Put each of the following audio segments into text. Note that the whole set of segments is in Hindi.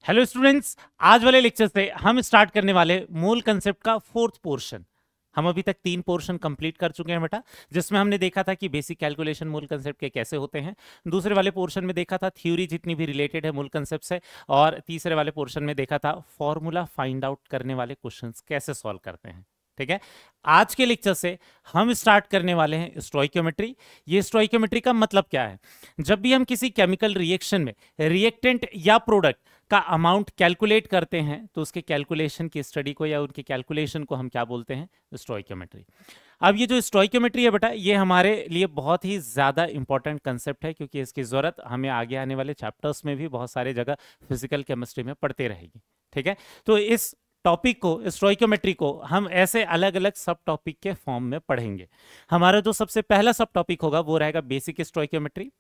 हेलो स्टूडेंट्स, आज वाले लेक्चर से हम स्टार्ट करने वाले मोल कंसेप्ट का फोर्थ पोर्शन। हम अभी तक 3 पोर्शन कंप्लीट कर चुके हैं बेटा, जिसमें हमने देखा था कि बेसिक कैलकुलेशन मूल कंसेप्ट के कैसे होते हैं। दूसरे वाले पोर्शन में देखा था थ्योरी जितनी भी रिलेटेड है मूल कंसेप्ट से, और तीसरे वाले पोर्शन में देखा था फॉर्मूला फाइंड आउट करने वाले क्वेश्चंस कैसे सॉल्व करते हैं। ठीक है, आज के लेक्चर से हम स्टार्ट करने वाले हैं स्टोइकियोमेट्री। ये स्टोइकियोमेट्री का मतलब क्या है? जब भी हम किसी केमिकल रिएक्शन में रिएक्टेंट या प्रोडक्ट का अमाउंट कैलकुलेट करते हैं तो उसके कैलकुलेशन की स्टडी को या उनके कैलकुलेशन को हम क्या बोलते हैं? स्टोइकियोमेट्री। अब ये जो स्टोइकियोमेट्री है बेटा, ये हमारे लिए बहुत ही ज़्यादा इंपॉर्टेंट कंसेप्ट है, क्योंकि इसकी ज़रूरत हमें आगे आने वाले चैप्टर्स में भी बहुत सारे जगह फिजिकल केमिस्ट्री में पढ़ते रहेगी। ठीक है, तो इस टॉपिक को, स्टोइकियोमेट्री को हम ऐसे अलग अलग सब टॉपिक के फॉर्म में पढ़ेंगे। हमारा जो सबसे पहला सब टॉपिक होगा वो रहेगा बेसिक स्टोइकियोमेट्री।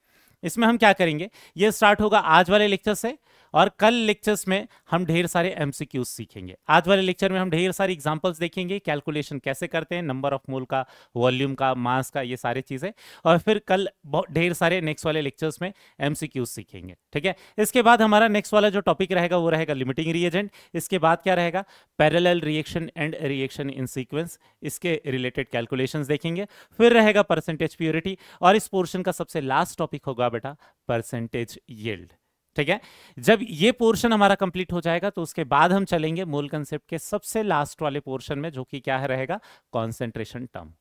इसमें हम क्या करेंगे, ये स्टार्ट होगा आज वाले लेक्चर से, और कल लेक्चर्स में हम ढेर सारे एमसीक्यूज सीखेंगे। आज वाले लेक्चर में हम ढेर सारी एग्जांपल्स देखेंगे, कैलकुलेशन कैसे करते हैं, नंबर ऑफ मोल का, वॉल्यूम का, मास का, ये सारी चीजें। और फिर कल ढेर सारे नेक्स्ट वाले लेक्चर्स में एमसीक्यूज सीखेंगे। ठीक है, इसके बाद हमारा नेक्स्ट वाला जो टॉपिक रहेगा वो रहेगा लिमिटिंग रिएजेंट। इसके बाद क्या रहेगा? Parallel reaction and reaction in sequence, इसके रिलेटेड कैलकुलेशंस देखेंगे। फिर रहेगा परसेंटेज प्योरिटी, और इस पोर्शन का सबसे लास्ट टॉपिक होगा बेटा परसेंटेज यील्ड। ठीक है, जब ये पोर्शन हमारा कंप्लीट हो जाएगा तो उसके बाद हम चलेंगे मोल कंसेप्ट के सबसे लास्ट वाले पोर्शन में, जो कि क्या है रहेगा? Concentration term.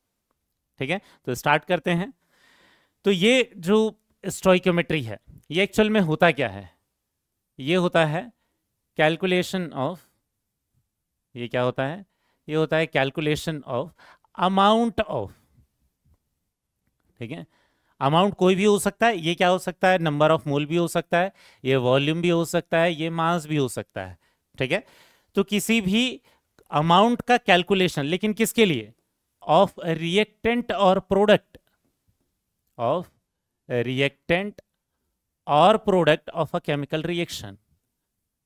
ठीक है, तो स्टार्ट करते हैं। तो ये जो स्टोइकियोमेट्री है, ये एक्चुअल में होता क्या है? ये होता है कैलकुलेशन ऑफ, ये क्या होता है? ये होता है कैलकुलेशन ऑफ अमाउंट ऑफ। ठीक है, अमाउंट कोई भी हो सकता है। ये क्या हो सकता है? नंबर ऑफ मोल भी हो सकता है, ये वॉल्यूम भी हो सकता है, ये मास भी हो सकता है। ठीक है, तो किसी भी अमाउंट का कैलकुलेशन, लेकिन किसके लिए? ऑफ रिएक्टेंट और प्रोडक्ट, ऑफ रिएक्टेंट और product of a chemical reaction,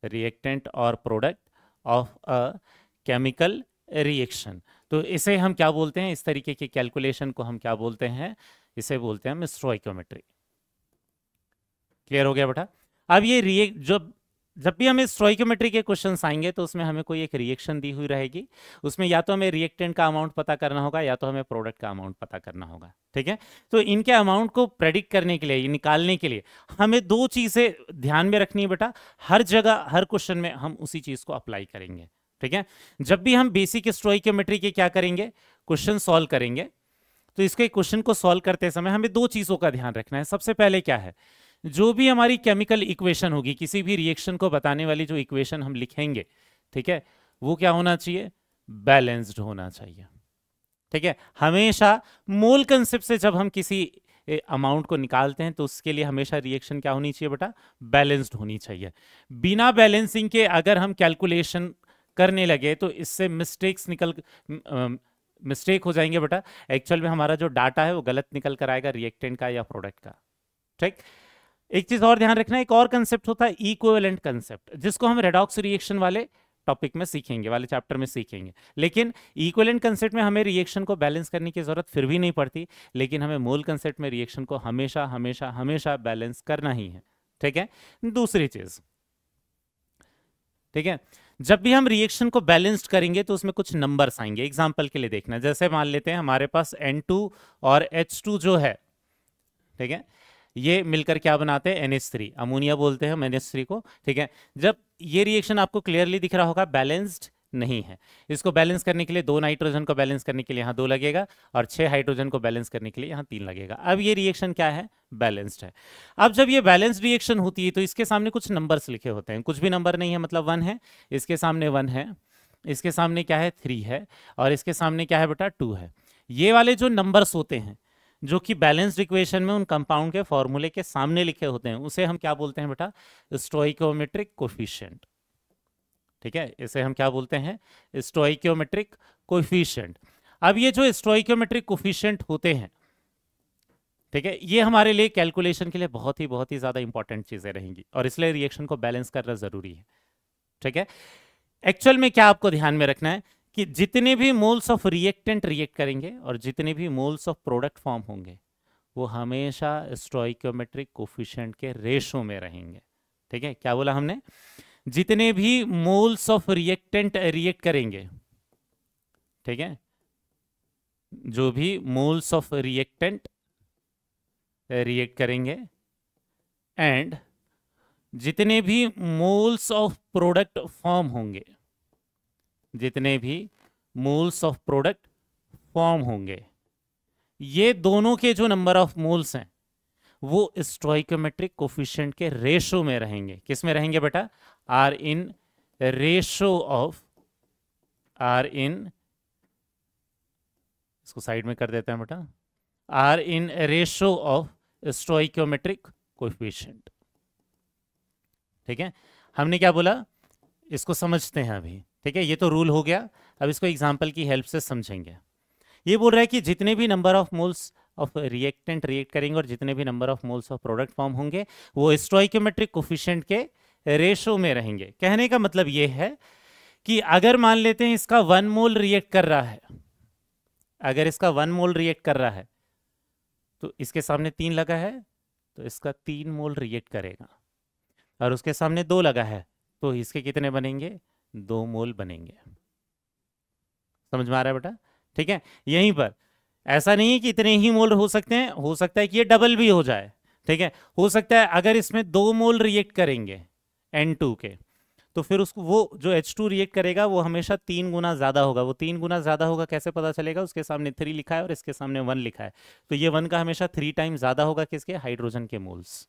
reactant और product of a chemical reaction. तो इसे हम क्या बोलते हैं? इस तरीके के कैलकुलेशन को हम क्या बोलते हैं? इसे बोलते हैं हम स्टोइकियोमेट्री। क्लियर हो गया बेटा? अब ये रिएक्ट जब भी हमें स्टोइकियोमेट्री के क्वेश्चंस आएंगे तो उसमें हमें कोई एक रिएक्शन दी हुई रहेगी, उसमें या तो हमें रिएक्टेंट का अमाउंट पता करना होगा या तो हमें प्रोडक्ट का अमाउंट पता करना होगा। ठीक है, तो इनके अमाउंट को प्रेडिक्ट करने के लिए, निकालने के लिए हमें 2 चीजें ध्यान में रखनी है बेटा। हर जगह हर क्वेश्चन में हम उसी चीज को अप्लाई करेंगे। ठीक है, जब भी हम बेसिक स्टोइकियोमेट्री के क्या करेंगे? क्वेश्चन सॉल्व करेंगे, तो इसके क्वेश्चन को सॉल्व करते समय हमें 2 चीजों का ध्यान रखना है। सबसे पहले क्या है? जो भी हमारी केमिकल इक्वेशन होगी, किसी भी रिएक्शन को बताने वाली जो इक्वेशन हम लिखेंगे, ठीक है, वो क्या होना चाहिए? बैलेंस्ड होना चाहिए। ठीक है, हमेशा मोल कंसेप्ट से जब हम किसी अमाउंट को निकालते हैं तो उसके लिए हमेशा रिएक्शन क्या होनी चाहिए बेटा? बैलेंस्ड होनी चाहिए। बिना बैलेंसिंग के अगर हम कैलकुलेशन करने लगे तो इससे मिस्टेक हो जाएंगे बेटा। एक्चुअल में हमारा जो डाटा है वो गलत निकल कर आएगा रिएक्टेंट का या प्रोडक्ट का। ठीक, एक चीज और ध्यान रखना, एक और कंसेप्ट होता है इक्विवेलेंट कंसेप्ट, जिसको हम रेडॉक्स रिएक्शन वाले टॉपिक में सीखेंगे, वाले चैप्टर में सीखेंगे। लेकिन इक्विवेलेंट कंसेप्ट में हमें रिएक्शन को बैलेंस करने की जरूरत फिर भी नहीं पड़ती, लेकिन हमें मोल कंसेप्ट में रिएक्शन को हमेशा हमेशा हमेशा बैलेंस करना ही है। ठीक है, दूसरी चीज, ठीक है, जब भी हम रिएक्शन को बैलेंस्ड करेंगे तो उसमें कुछ नंबर्स आएंगे। एग्जांपल के लिए देखना, जैसे मान लेते हैं हमारे पास N2 और H2 जो है, ठीक है, ये मिलकर क्या बनाते हैं? NH3, अमोनिया बोलते हैं हम NH3 को। ठीक है, जब ये रिएक्शन आपको क्लियरली दिख रहा होगा बैलेंस्ड नहीं है, इसको बैलेंस करने के लिए 2 नाइट्रोजन को बैलेंस करने के लिए यहाँ 2 लगेगा, और 6 हाइड्रोजन को बैलेंस करने के लिए यहाँ 3 लगेगा। अब ये रिएक्शन क्या है? बैलेंस्ड है। अब जब ये बैलेंस्ड रिएक्शन होती है तो इसके सामने कुछ नंबर्स लिखे होते हैं, कुछ भी नंबर नहीं है, मतलब 1 है, इसके सामने 1 है, इसके सामने क्या है? 3 है, और इसके सामने क्या है बेटा? 2 है। ये वाले जो नंबर्स होते हैं जो कि बैलेंस्ड इक्वेशन में उन कंपाउंड के फॉर्मूले के सामने लिखे होते हैं, उसे हम क्या बोलते हैं बेटा? Stoichiometric coefficient. ठीक है, इसे हम क्या बोलते हैं? Stoichiometric coefficient. अब ये जो स्टोइकियोमेट्रिक कोफिशिएंट होते हैं, ठीक है, ये हमारे लिए कैलकुलेशन के लिए बहुत ही ज्यादा इंपॉर्टेंट चीजें रहेंगी, और इसलिए रिएक्शन को बैलेंस करना जरूरी है। ठीक है, एक्चुअल में क्या आपको ध्यान में रखना है कि जितने भी मोल्स ऑफ रिएक्टेंट रिएक्ट करेंगे और जितने भी मोल्स ऑफ प्रोडक्ट फॉर्म होंगे वो हमेशा स्टोइकियोमेट्रिक कोफिशिएंट के रेशो में रहेंगे। ठीक है, क्या बोला हमने? जितने भी मोल्स ऑफ रिएक्टेंट रिएक्ट करेंगे, ठीक है, जो भी मोल्स ऑफ रिएक्टेंट रिएक्ट करेंगे एंड जितने भी मोल्स ऑफ प्रोडक्ट फॉर्म होंगे, जितने भी मोल्स ऑफ प्रोडक्ट फॉर्म होंगे, ये दोनों के जो नंबर ऑफ मोल्स हैं वो स्टोइकोमेट्रिक कोफिशिएंट के रेशो में रहेंगे। किस में रहेंगे बेटा? Are in ratio of, are in, इसको साइड में कर देते हैं बेटा, are in ratio of stoichiometric coefficient. ठीक है, हमने क्या बोला, इसको समझते हैं अभी। ठीक है, ये तो रूल हो गया, अब इसको एग्जांपल की हेल्प से समझेंगे। ये बोल रहा है कि जितने भी number of moles of reactant react करेंगे और जितने भी number of moles of product form होंगे वो स्टोइकोमेट्रिक कोफिशिएंट के रेशो में रहेंगे। कहने का मतलब ये है कि अगर मान लेते हैं इसका 1 मोल रिएक्ट कर रहा है, अगर इसका 1 मोल रिएक्ट कर रहा है तो इसके सामने 3 लगा है तो इसका 3 मोल रिएक्ट करेगा, और उसके सामने 2 लगा है तो इसके कितने बनेंगे? 2 मोल बनेंगे। समझ में आ रहा है बेटा? ठीक है, यहीं पर ऐसा नहीं है कि इतने ही मोल हो सकते हैं, हो सकता है कि ये डबल भी हो जाए। ठीक है, हो सकता है अगर इसमें 2 मोल रिएक्ट करेंगे N2 के, तो फिर उसको वो जो H2 रिएक्ट करेगा वो हमेशा 3 गुना ज्यादा होगा। वो 3 गुना ज्यादा होगा कैसे पता चलेगा? उसके सामने 3 लिखा है और इसके सामने 1 लिखा है, तो ये 1 का हमेशा 3 टाइम ज्यादा होगा किसके? हाइड्रोजन के मोल्स।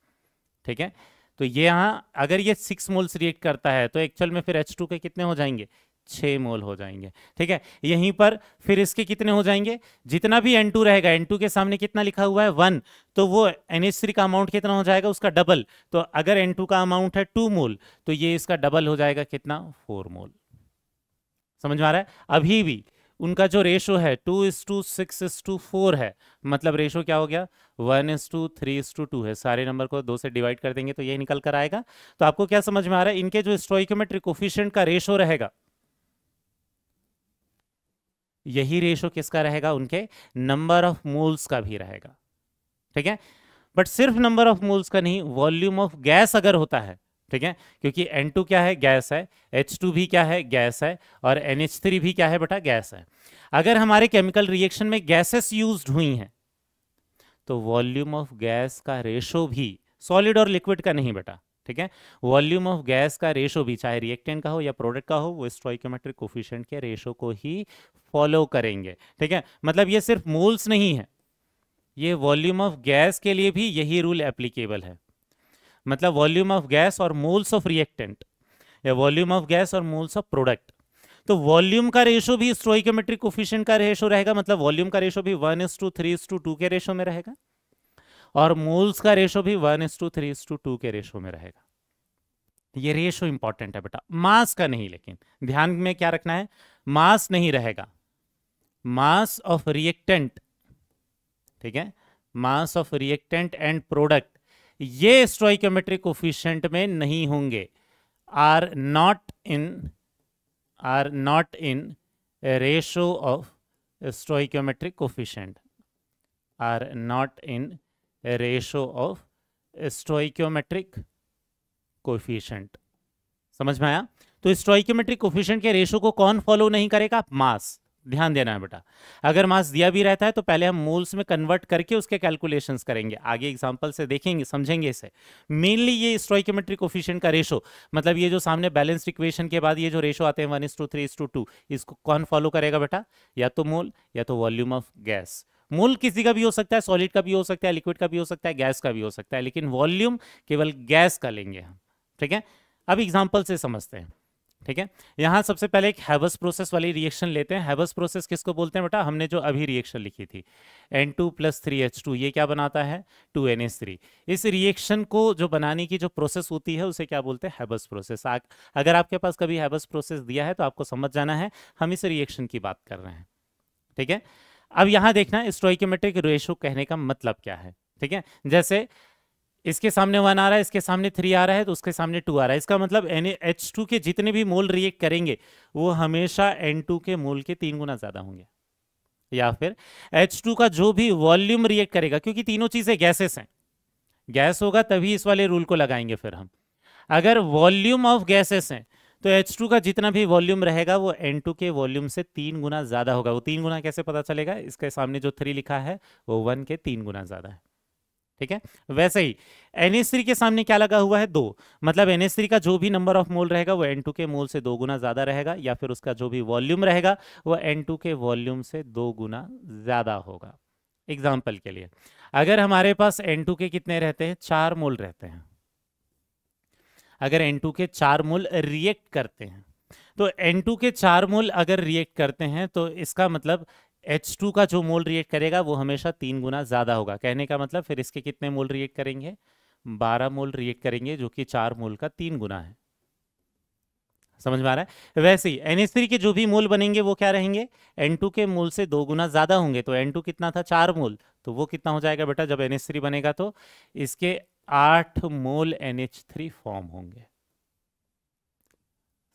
ठीक है, तो ये यहाँ अगर ये 6 मोल्स रिएक्ट करता है तो एक्चुअल में फिर H2 के कितने हो जाएंगे? 6 मोल हो जाएंगे। ठीक है, यहीं पर फिर इसके कितने हो जाएंगे? जितना भी N2 रहेगा, N2 के सामने कितना लिखा हुआ है? 1, तो वो NH3 का अमाउंट कितना हो जाएगा? उसका डबल। तो अगर N2 का अमाउंट है 2 मोल तो ये इसका डबल हो जाएगा कितना? 4 मोल। समझ में आ रहा है? अभी भी उनका जो रेशो है 2:6:4 है, मतलब रेशो क्या हो गया? 1:3:2 है। सारे नंबर को 2 से डिवाइड कर देंगे तो ये निकल कर आएगा। तो आपको क्या समझ में आ रहा है? इनके जो स्टोइकोमेट्रिक कोफिशिएंट का रेशो रहेगा, यही रेशो किसका रहेगा? उनके नंबर ऑफ मोल्स का भी रहेगा। ठीक है, बट सिर्फ नंबर ऑफ मोल्स का नहीं, वॉल्यूम ऑफ गैस अगर होता है, ठीक है, क्योंकि N2 क्या है? गैस है, H2 भी क्या है? गैस है, और NH3 भी क्या है बेटा? गैस है। अगर हमारे केमिकल रिएक्शन में गैसेस यूज्ड हुई हैं तो वॉल्यूम ऑफ गैस का रेशो भी, सॉलिड और लिक्विड का नहीं बेटा, ठीक है, वॉल्यूम ऑफ गैस का रेशो भी, चाहे रिएक्टेंट का हो या प्रोडक्ट का हो, वो स्टोइकोमेट्रिक कोफिशिएंट के रेशो को ही फॉलो करेंगे। ठीक है, मतलब ये सिर्फ मोल्स नहीं है, ये वॉल्यूम ऑफ गैस के लिए भी यही रूल एप्लीकेबल है। मतलब वॉल्यूम ऑफ गैस और मोल्स ऑफ रिएक्टेंट, या वॉल्यूम ऑफ गैस और मोल्स ऑफ प्रोडक्ट, तो वॉल्यूम का रेशो भी स्टोइकोमेट्रिक कोफिशिएंट का रेशो रहेगा। मतलब वॉल्यूम का रेशो भी 1:3:2 के रेशो में रहेगा, और मोल्स का रेशो भी 1:3:2 के रेशो में रहेगा। ये रेशो इंपॉर्टेंट है बेटा, मास का नहीं। लेकिन ध्यान में क्या रखना है? मास नहीं रहेगा, मास ऑफ रिएक्टेंट, ठीक है, mass of reactant and product, ये स्टोइकोमेट्रिक कोफिशिएंट में नहीं होंगे, are not in ratio of stoichiometric coefficient, are not in ratio of stoichiometric coefficient. समझ में आया? तो स्टोइकोमेट्रिक कोफिशिएंट के रेशो को कौन फॉलो नहीं करेगा? मास। ध्यान देना है बेटा, अगर मास दिया भी रहता है तो पहले हम मोल्स में कन्वर्ट करके उसके कैलकुलेशंस करेंगे, आगे एग्जांपल से देखेंगे, समझेंगे इसे। मेनली ये स्टोइकोमेट्रिक कोफिशिएंट का रेशो, मतलब ये जो सामने बैलेंस्ड इक्वेशन के बाद ये जो रेशो आते हैं 1:3:2, इसको कौन फॉलो करेगा बेटा? या तो मोल या तो वॉल्यूम ऑफ गैस। मोल किसी का भी हो सकता है, सॉलिड का भी हो सकता है, लिक्विड का भी हो सकता है, गैस का भी हो सकता है, लेकिन वॉल्यूम केवल गैस का लेंगे हम। ठीक है, अब एग्जांपल से समझते हैं। ठीक है, यहां सबसे पहले एक हैबस प्रोसेस वाली रिएक्शन लेते हैं। हैबस प्रोसेस किसको बोलते हैं बेटा? हमने जो अभी रिएक्शन लिखी थी N2 + 3H2, ये क्या बनाता है? 2NH3। इस रिएक्शन को जो बनाने की जो प्रोसेस होती है उसे क्या बोलते हैं? Habeas process. अगर आपके पास कभी हैबस प्रोसेस दिया है तो आपको समझ जाना है हम इस रिएक्शन की बात कर रहे हैं। ठीक है, अब यहां देखना स्टोइकोमेट्रिक रेशो कहने का मतलब क्या है। ठीक है, जैसे इसके सामने 1 आ रहा है, इसके सामने 3 आ रहा है, तो उसके सामने 2 आ रहा है, इसका मतलब H2 के जितने भी मोल रिएक्ट करेंगे वो हमेशा N2 के मोल के 3 गुना ज्यादा होंगे। या फिर H2 का जो भी वॉल्यूम रिएक्ट करेगा, क्योंकि तीनों चीजें गैसेस हैं, गैस होगा तभी इस वाले रूल को लगाएंगे फिर हम। अगर वॉल्यूम ऑफ गैसेस हैं तो H2 का जितना भी वॉल्यूम रहेगा वो N2 के वॉल्यूम से 3 गुना ज्यादा होगा। वो 3 गुना कैसे पता चलेगा? इसके सामने जो 3 लिखा है वो 1 के 3 गुना ज्यादा है। ठीक है, वैसे ही NH3 के सामने क्या लगा हुआ है? 2, मतलब NH3 का जो भी नंबर ऑफ मोल रहेगा वो N2 के मोल से 2 गुना ज्यादा रहेगा, या फिर उसका जो भी वॉल्यूम रहेगा वो N2 के वॉल्यूम से 2 गुना ज्यादा होगा। एग्जाम्पल के लिए, अगर हमारे पास N2 के कितने रहते हैं? 4 मोल रहते हैं। अगर N2 के 4 मोल रिएक्ट करते हैं तो N2 के 4 मोल अगर रिएक्ट करते हैं तो इसका मतलब H2 का जो मोल रिएक्ट करेगा वो हमेशा 3 गुना ज्यादा होगा। कहने का मतलब फिर इसके कितने मोल रिएक्ट करेंगे? 12 मोल रिएक्ट करेंगे, जो कि 4 मोल का 3 गुना है। समझ में आ रहा है? वैसे ही NH3 के जो भी मोल बनेंगे वो क्या रहेंगे? N2 के मोल से 2 गुना ज्यादा होंगे। तो N2 कितना था? 4 मोल, तो वो कितना हो जाएगा बेटा जब NH3 बनेगा? तो इसके 8 मोल NH3 फॉर्म होंगे।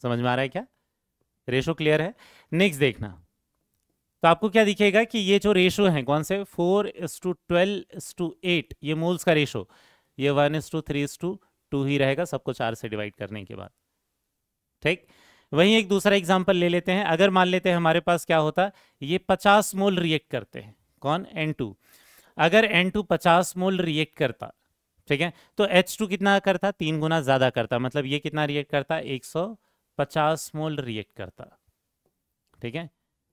समझ में आ रहा है क्या? रेशो क्लियर है? नेक्स्ट देखना, तो आपको क्या दिखेगा कि ये जो रेशो है कौन से? 4:12:8, ये मोल्स का रेशो, ये 1:3:2 ही रहेगा सबको 4 से डिवाइड करने के बाद। ठीक, वहीं एक दूसरा एग्जांपल ले लेते हैं। अगर मान लेते हैं हमारे पास क्या होता, ये 50 मोल रिएक्ट करते हैं। कौन? N2। अगर N2 50 मोल रिएक्ट करता, ठीक है, तो H2 कितना करता? 3 गुना ज्यादा करता। मतलब ये कितना रिएक्ट करता? 150 मोल रिएक्ट करता। ठीक है,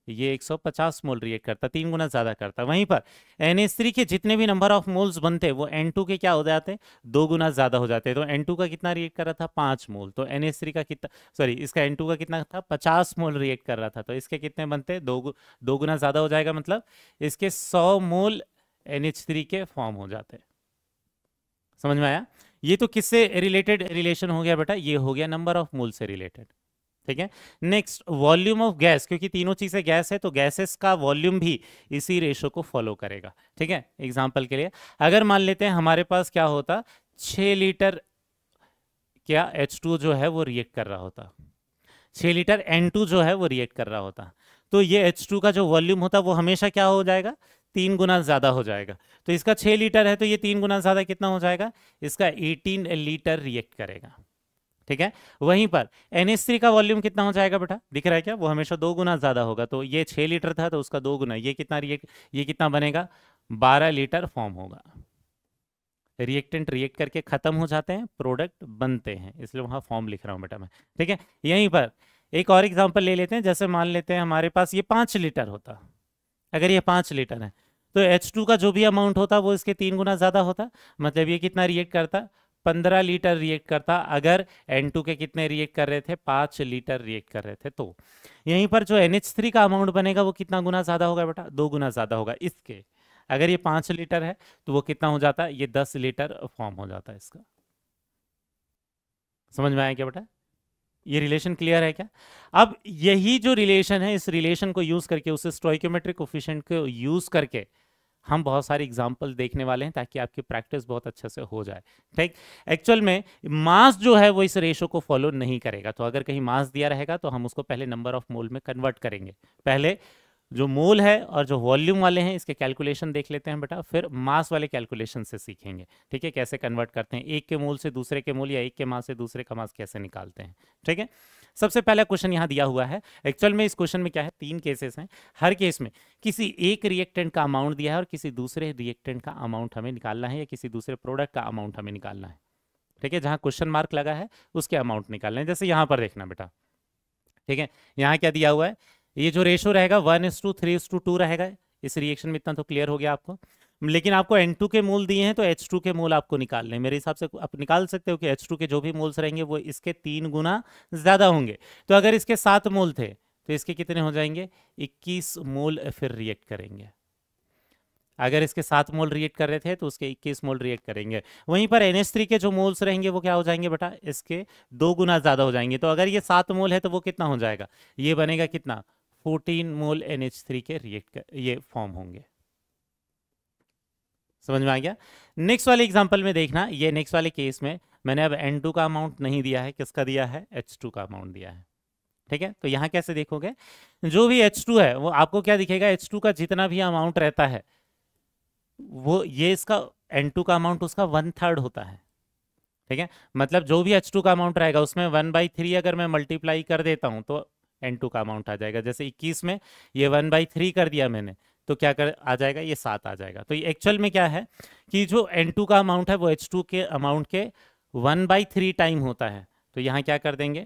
ये 150 मोल रिएक्ट करता, 3 गुना ज्यादा करता। वहीं पर NH3 के जितने भी नंबर ऑफ मोल्स बनते वो N2 के क्या हो जाते? 2 गुना ज्यादा हो जाते। तो N2 का कितना रिएक्ट कर रहा था? 5 मोल। तो NH3 का कितना, सॉरी, इसका N2 का कितना था? 50 मोल रिएक्ट कर रहा था। तो इसके कितने बनते? 2 गुना ज्यादा हो जाएगा, मतलब इसके 100 मोल NH3 के फॉर्म हो जाते। समझ में आया? ये तो किससे रिलेटेड रिलेशन हो गया बेटा? ये हो गया नंबर ऑफ मोल से रिलेटेड। ठीक है, नेक्स्ट वॉल्यूम ऑफ गैस, क्योंकि तीनों चीजें गैस है तो गैसेस का वॉल्यूम भी इसी रेशो को फॉलो करेगा। ठीक है, एग्जांपल के लिए अगर मान लेते हैं हमारे पास क्या होता, 6 लीटर क्या H2 जो है वो रिएक्ट कर रहा होता, 6 लीटर N2 जो है वो रिएक्ट कर रहा होता, तो ये H2 का जो वॉल्यूम होता वो हमेशा क्या हो जाएगा? 3 गुना ज्यादा हो जाएगा। तो इसका 6 लीटर है तो ये 3 गुना ज्यादा कितना हो जाएगा? इसका 18 लीटर रिएक्ट करेगा। ठीक है, वहीं पर NH3 का वॉल्यूम कितना हो जाएगा बेटा? दिख रहा है क्या? वो हमेशा 2 गुना ज्यादा होगा। तो ये 6 लीटर था तो उसका 2 गुना, ये कितना बनेगा? 12 लीटर फॉर्म होगा। रिएक्टेंट रिएक्ट करके खत्म हो जाते हैं, प्रोडक्ट बनते हैं, इसलिए वहां फॉर्म लिख रहा हूं बेटा मैं। ठीक है, यहीं पर एक और एग्जांपल ले लेते हैं। जैसे मान लेते हैं हमारे पास ये 5 लीटर होता, अगर ये 5 लीटर है तो H2 का जो भी अमाउंट होता वो इसके 3 गुना ज्यादा होता। मतलब ये कितना रिएक्ट करता? 15 लीटर रिएक्ट करता। अगर N2 के कितने रिएक्ट कर रहे थे? 5 लीटर रिएक्ट कर रहे थे। तो यहीं पर जो NH3 का अमाउंट बनेगा वो कितना गुना ज्यादा होगा बेटा? 2 गुना ज्यादा होगा इसके। अगर ये 5 लीटर है तो वो कितना हो जाता है? ये 10 लीटर फॉर्म हो जाता है इसका। समझ में आया क्या बेटा? ये रिलेशन क्लियर है क्या? अब यही जो रिलेशन है, इस रिलेशन को यूज करके, उस स्टोइकोमेट्रिक कोफिशिएंट को यूज करके हम बहुत सारे एग्जाम्पल देखने वाले हैं ताकि आपकी प्रैक्टिस बहुत अच्छे से हो जाए। ठीक, एक्चुअल में मास जो है वो इस रेशो को फॉलो नहीं करेगा। तो अगर कहीं मास दिया रहेगा तो हम उसको पहले नंबर ऑफ मोल में कन्वर्ट करेंगे। पहले जो मोल है और जो वॉल्यूम वाले हैं इसके कैलकुलेशन देख लेते हैं बेटा, फिर मास वाले कैलकुलेशन से सीखेंगे। ठीक है, कैसे कन्वर्ट करते हैं, एक के मोल से दूसरे के मोल या एक के मास से दूसरे का मास कैसे निकालते हैं। ठीक है, सबसे पहला क्वेश्चन यहाँ दिया हुआ है। एक्चुअल में इस क्वेश्चन में क्या है, 3 केसेस हैं। हर केस में किसी एक रिएक्टेंट का अमाउंट दिया है और किसी दूसरे रिएक्टेंट का अमाउंट हमें निकालना है, या किसी दूसरे प्रोडक्ट का अमाउंट हमें निकालना है। ठीक है, जहां क्वेश्चन मार्क लगा है उसके अमाउंट निकालना है। जैसे यहां पर देखना बेटा, ठीक है, यहाँ क्या दिया हुआ है, ये जो रेशो रहेगा 1:3:2 रहेगा। इस रिएक्शन में इतना तो क्लियर हो गया आपको। लेकिन आपको N2 के मोल दिए हैं तो H2 के मोल आपको निकालने हैं। मेरे हिसाब से आप निकाल सकते हो कि H2 के जो भी मोल्स रहेंगे वो इसके 3 गुना ज्यादा होंगे। तो अगर इसके 7 मोल थे तो इसके कितने हो जाएंगे? 21 मोल फिर रिएक्ट करेंगे। अगर इसके 7 मोल रिएक्ट कर रहे थे तो उसके 21 मोल रिएक्ट करेंगे। वहीं पर NH3 के जो मोल्स रहेंगे वो क्या हो जाएंगे बेटा? इसके 2 गुना ज्यादा हो जाएंगे। तो अगर ये 7 मोल है तो वो कितना हो जाएगा? ये बनेगा कितना? 14 मोल NH3 के ये फॉर्म होंगे। समझ में आ गया? नेक्स्ट वाले एग्जांपल में देखना, ये नेक्स्ट वाले केस में मैंने अब N2 का अमाउंट नहीं दिया है, किसका दिया है? H2 का अमाउंट दिया है। ठीक है, तो यहां कैसे देखोगे, जो भी H2 है वो आपको क्या दिखेगा? H2 का जितना भी अमाउंट रहता है वो ये इसका N2 का अमाउंट उसका 1/3 होता है। ठीक है, मतलब जो भी H2 का अमाउंट रहेगा उसमें 1/3 अगर मैं मल्टीप्लाई कर देता हूं तो N2 का अमाउंट आ जाएगा। जैसे 21 में ये 1/3 कर दिया मैंने तो क्या कर आ जाएगा, ये 7 आ जाएगा। तो ये एक्चुअल में क्या है कि जो N2 का अमाउंट है वो H2 के अमाउंट के 1/3 टाइम होता है। तो यहाँ क्या कर देंगे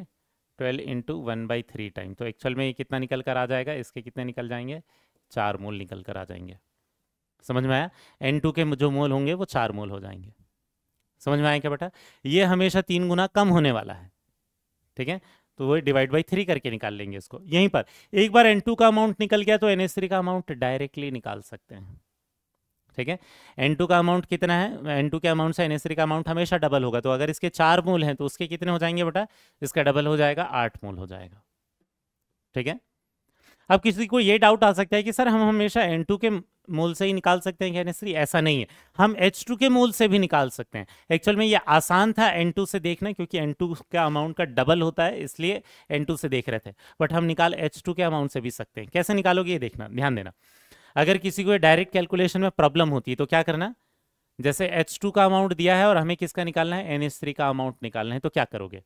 12 इंटू 1/3 टाइम, तो एक्चुअल में ये कितना निकल कर आ जाएगा, इसके कितने निकल जाएंगे 4 मोल निकल कर आ जाएंगे। समझ में आया, N2 के जो मोल होंगे वो 4 मोल हो जाएंगे। समझ में आया क्या बेटा, ये हमेशा 3 गुना कम होने वाला है। ठीक है, तो वो डिवाइड बाई 3 करके निकाल लेंगे इसको। यहीं पर एक बार N2 का अमाउंट निकल गया तो NH3 का अमाउंट डायरेक्टली निकाल सकते हैं। ठीक है, N2 का अमाउंट कितना है, N2 के अमाउंट से NH3 का अमाउंट हमेशा डबल होगा। तो अगर इसके 4 मोल हैं तो उसके कितने हो जाएंगे बेटा, इसका डबल हो जाएगा 8 मोल हो जाएगा। ठीक है, अब किसी को ये डाउट आ सकता है कि सर हम हमेशा N2 के मोल से ही निकाल सकते हैं क्या NH3? ऐसा नहीं है, हम H2 के मोल से भी निकाल सकते हैं। एक्चुअल में ये आसान था N2 से देखना, क्योंकि N2 का अमाउंट का डबल होता है इसलिए N2 से देख रहे थे, बट हम निकाल H2 के अमाउंट से भी सकते हैं। कैसे निकालोगे ये देखना, ध्यान देना। अगर किसी को डायरेक्ट कैलकुलेशन में प्रॉब्लम होती है तो क्या करना, जैसे H2 का अमाउंट दिया है और हमें किसका निकालना है, NH3 का अमाउंट निकालना है, तो क्या करोगे,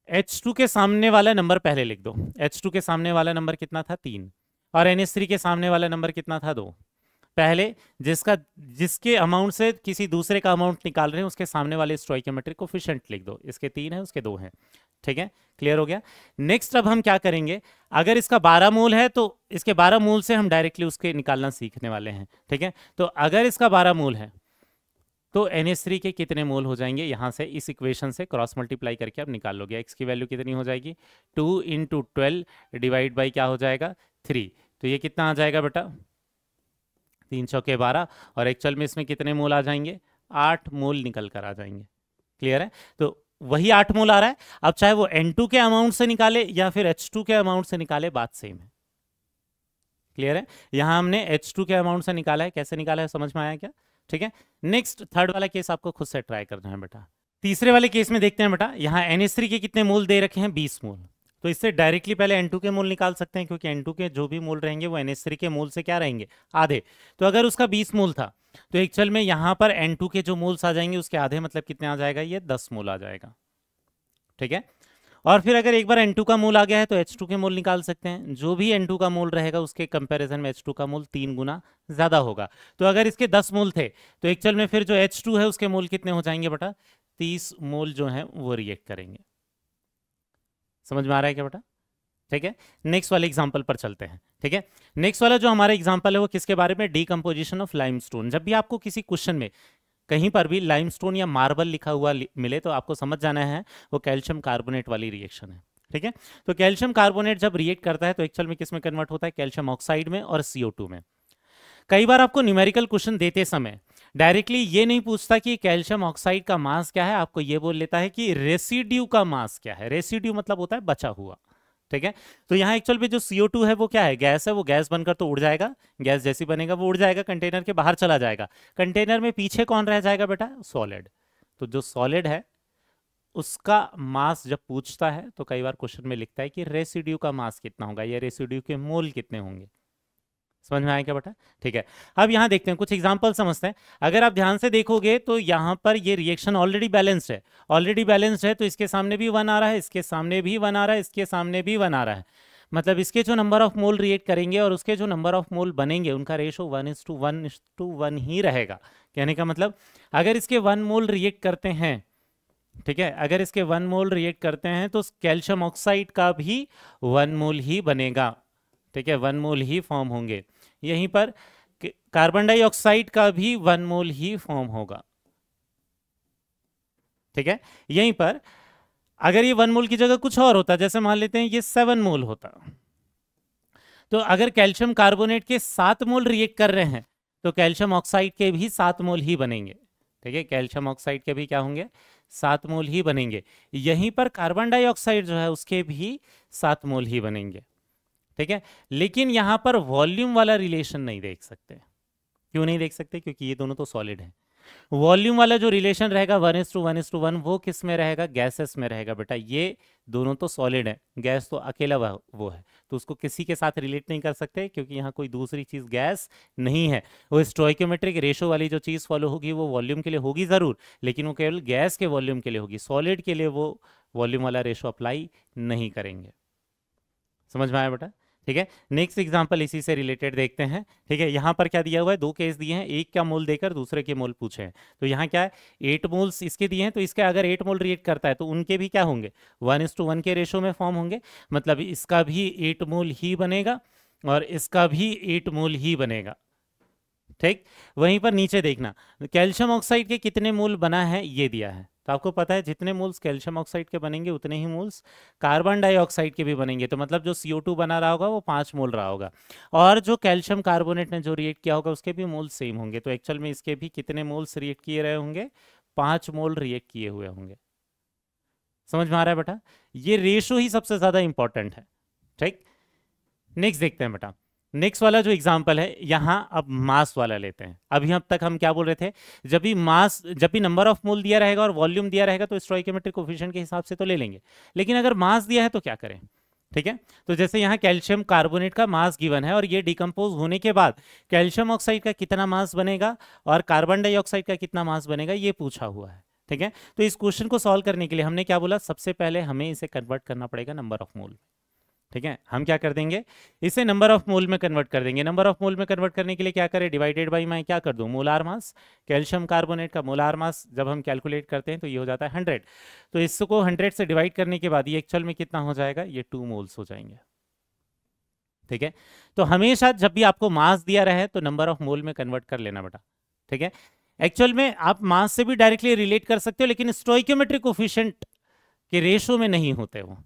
H2 के सामने वाला नंबर पहले लिख दो। H2 के सामने वाला नंबर कितना था 3, और NH3 के सामने वाला नंबर कितना था 2। पहले जिसके अमाउंट से किसी दूसरे का अमाउंट निकाल रहे हैं उसके सामने वाले स्टोइकियोमेट्रिक कोफिशिएंट लिख दो। इसके 3 है, उसके 2 हैं। ठीक है, क्लियर हो गया। नेक्स्ट अब हम क्या करेंगे, अगर इसका 12 मोल है तो इसके 12 मोल से हम डायरेक्टली उसके निकालना सीखने वाले हैं। ठीक है, तो अगर इसका 12 मोल है तो NH3 के कितने मोल हो जाएंगे, यहां से इस इक्वेशन से क्रॉस मल्टीप्लाई करके आप निकाल लोगे। x की वैल्यू कितनी हो जाएगी, 2 इंटू 12 डिवाइड बाई क्या हो जाएगा 3। तो ये कितना आ जाएगा बेटा 3 चौके 12, और एक्चुअल में इसमें कितने मोल आ जाएंगे 8 मोल निकल कर आ जाएंगे। क्लियर है, तो वही 8 मोल आ रहा है। अब चाहे वो N2 के अमाउंट से निकाले या फिर H2 के अमाउंट से निकाले, बात सेम है। क्लियर है, यहां हमने H2 के अमाउंट से निकाला है, कैसे निकाला है समझ में आया क्या। ठीक है, नेक्स्ट थर्ड वाला केस आपको खुद से ट्राई करना है बेटा। तीसरे वाले केस में देखते हैं बेटा, यहाँ NH3 के कितने मोल दे रखे हैं 20 मोल। तो इससे डायरेक्टली पहले N2 के मोल निकाल सकते हैं, क्योंकि N2 के जो भी मोल रहेंगे वो NH3 के मोल से क्या रहेंगे, आधे। तो अगर उसका 20 मोल था तो एक्चुअल में यहाँ पर N2 के जो मोल्स आ जाएंगे उसके आधे, मतलब कितने आ जाएगा, ये 10 मोल आ जाएगा। ठीक है, और फिर अगर एक बार N2 का मोल आ गया है तो H2 के मोल निकाल सकते हैं। जो भी N2 का मोल रहेगा उसके कंपैरिजन में H2 का मोल 3 गुना ज्यादा होगा। तो अगर इसके 10 मोल थे तो एक्चुअल में फिर जो H2 है उसके मोल कितने हो जाएंगे बेटा, 30 मोल जो है वो रिएक्ट करेंगे। समझ में आ रहा है क्या बेटा। ठीक है, नेक्स्ट वाले एग्जांपल पर चलते हैं। ठीक है, नेक्स्ट वाला जो हमारा एग्जांपल है वो किसके बारे में, डीकंपोजिशन ऑफ लाइमस्टोन। जब भी आपको किसी क्वेश्चन में कहीं पर भी लाइमस्टोन या मार्बल लिखा हुआ मिले तो आपको समझ जाना है वो कैल्शियम कार्बोनेट वाली रिएक्शन है। ठीक है, तो कैल्शियम कार्बोनेट जब रिएक्ट करता है तो एक्चुअल में किस में कन्वर्ट होता है, कैल्शियम ऑक्साइड में और CO2 में। कई बार आपको न्यूमेरिकल क्वेश्चन देते समय डायरेक्टली ये नहीं पूछता कि कैल्शियम ऑक्साइड का मास क्या है, आपको ये बोल लेता है कि रेसिड्यू का मास क्या है। रेसिड्यू मतलब होता है बचा हुआ। ठीक है, तो यहाँ एक्चुअल में जो CO2 है वो क्या है, गैस है। वो गैस बनकर तो उड़ जाएगा, गैस जैसी बनेगा वो उड़ जाएगा, कंटेनर के बाहर चला जाएगा। कंटेनर में पीछे कौन रह जाएगा बेटा, सॉलिड। तो जो सॉलिड है उसका मास जब पूछता है तो कई बार क्वेश्चन में लिखता है कि रेसिड्यू का मास कितना होगा या रेसिड्यू के मोल कितने होंगे। समझ में आया क्या बेटा। ठीक है, अब यहां देखते हैं कुछ एग्जांपल समझते हैं। अगर आप ध्यान से देखोगे तो यहां पर ये रिएक्शन ऑलरेडी बैलेंस्ड है। ऑलरेडी बैलेंस्ड है तो इसके सामने भी 1 आ रहा है, इसके सामने भी 1 आ रहा है, इसके सामने भी 1 आ रहा है। मतलब इसके जो नंबर ऑफ मोल रिएक्ट करेंगे और उसके जो नंबर ऑफ मोल बनेंगे उनका रेशो 1:1:1 ही रहेगा। कहने का मतलब अगर इसके 1 मोल रिएक्ट करते हैं, ठीक है, अगर इसके 1 मोल रिएक्ट करते हैं तो कैल्शियम ऑक्साइड का भी 1 मोल ही बनेगा। ठीक है, 1 मोल ही फॉर्म होंगे। यहीं पर कार्बन डाइऑक्साइड का भी 1 मोल ही फॉर्म होगा। ठीक है, यहीं पर अगर ये 1 मोल की जगह कुछ और होता, जैसे मान लेते हैं ये 7 मोल होता, तो अगर कैल्शियम कार्बोनेट के 7 मोल रिएक्ट कर रहे हैं तो कैल्शियम ऑक्साइड के भी 7 मोल ही बनेंगे। ठीक है, कैल्शियम ऑक्साइड के भी क्या होंगे, 7 मोल ही बनेंगे। यहीं पर कार्बन डाइऑक्साइड जो है उसके भी 7 मोल ही बनेंगे। ठीक है, लेकिन यहां पर वॉल्यूम वाला रिलेशन नहीं देख सकते। क्यों नहीं देख सकते, क्योंकि ये दोनों तो सॉलिड हैं। वॉल्यूम वाला जो रिलेशन रहेगा 1:1:1 वो किस में रहेगा, गैसेस में रहेगा बेटा। ये दोनों तो सॉलिड है, गैस तो अकेला वो है, तो उसको किसी के साथ रिलेट नहीं कर सकते क्योंकि यहाँ कोई दूसरी चीज गैस नहीं है। वो स्टोइकोमेट्रिक रेशो वाली जो चीज फॉलो होगी वो वॉल्यूम के लिए होगी जरूर, लेकिन वो केवल गैस के वॉल्यूम के लिए होगी, सॉलिड के लिए वो वॉल्यूम वाला रेशो अप्लाई नहीं करेंगे। समझ में आया बेटा? ठीक है, नेक्स्ट एग्जांपल इसी से रिलेटेड देखते हैं। ठीक है, यहाँ पर क्या दिया हुआ है, दो केस दिए हैं, एक का मोल देकर दूसरे के मोल पूछे हैं। तो यहाँ क्या है, 8 मोल्स इसके दिए हैं, तो इसके अगर 8 मोल रिएक्ट करता है तो उनके भी क्या होंगे, 1:1 के रेशो में फॉर्म होंगे, मतलब इसका भी 8 मोल ही बनेगा और इसका भी 8 मोल ही बनेगा। ठीक, वहीं पर नीचे देखना, कैल्शियम ऑक्साइड के कितने मोल बना है ये दिया है, तो आपको पता है जितने मोल्स कैल्शियम ऑक्साइड के बनेंगे उतने ही मोल्स कार्बन डाइऑक्साइड के भी बनेंगे, तो मतलब जो CO2 बना रहा होगा वो 5 मोल रहा होगा, और जो कैल्शियम कार्बोनेट ने जो रिएक्ट किया होगा उसके भी मोल्स सेम होंगे। तो एक्चुअल में इसके भी कितने मोल्स रिएक्ट किए रहे होंगे, 5 मोल रिएक्ट किए हुए होंगे। समझ में आ रहा है बेटा? ये रेशो ही सबसे ज्यादा इंपॉर्टेंट है। ठीक, नेक्स्ट देखते हैं बेटा, नेक्स्ट वाला जो एग्जांपल है यहां अब मास वाला लेते हैं। अभी अब तक हम क्या बोल रहे थे, जब भी नंबर ऑफ मोल दिया रहेगा और वॉल्यूम दिया रहेगा तो स्टोइकोमेट्रिक कोफिशिएंट के हिसाब से तो ले लेंगे, लेकिन अगर मास दिया है तो क्या करें। ठीक है, तो जैसे यहाँ कैल्शियम कार्बोनेट का मास गिवन है और ये डिकम्पोज होने के बाद कैल्शियम ऑक्साइड का कितना मास बनेगा और कार्बन डाइऑक्साइड का कितना मास बनेगा ये पूछा हुआ है। ठीक है, तो इस क्वेश्चन को सॉल्व करने के लिए हमने क्या बोला, सबसे पहले हमें इसे कन्वर्ट करना पड़ेगा नंबर ऑफ मोल। ठीक है, हम क्या कर देंगे, इसे नंबर ऑफ मोल में कन्वर्ट कर देंगे। नंबर ऑफ मोल में कन्वर्ट करने के लिए क्या करें, डिवाइडेड बाई मैं क्या कर दूं, मोलार मास। कैल्शियम कार्बोनेट का मोलार मास जब हम कैलकुलेट करते हैं तो ये हो जाता है 100, तो इसको 100 से डिवाइड करने के बाद ये एक्चुअल में कितना हो जाएगा, ये 2 मोल्स हो जाएंगे। ठीक है, तो हमेशा जब भी आपको मास दिया रहे तो नंबर ऑफ मोल में कन्वर्ट कर लेना बेटा। ठीक है, एक्चुअल में आप मास से भी डायरेक्टली रिलेट कर सकते हो, लेकिन स्टोइकोमेट्रिक कोफिशिएंट के रेशो में नहीं होते वो।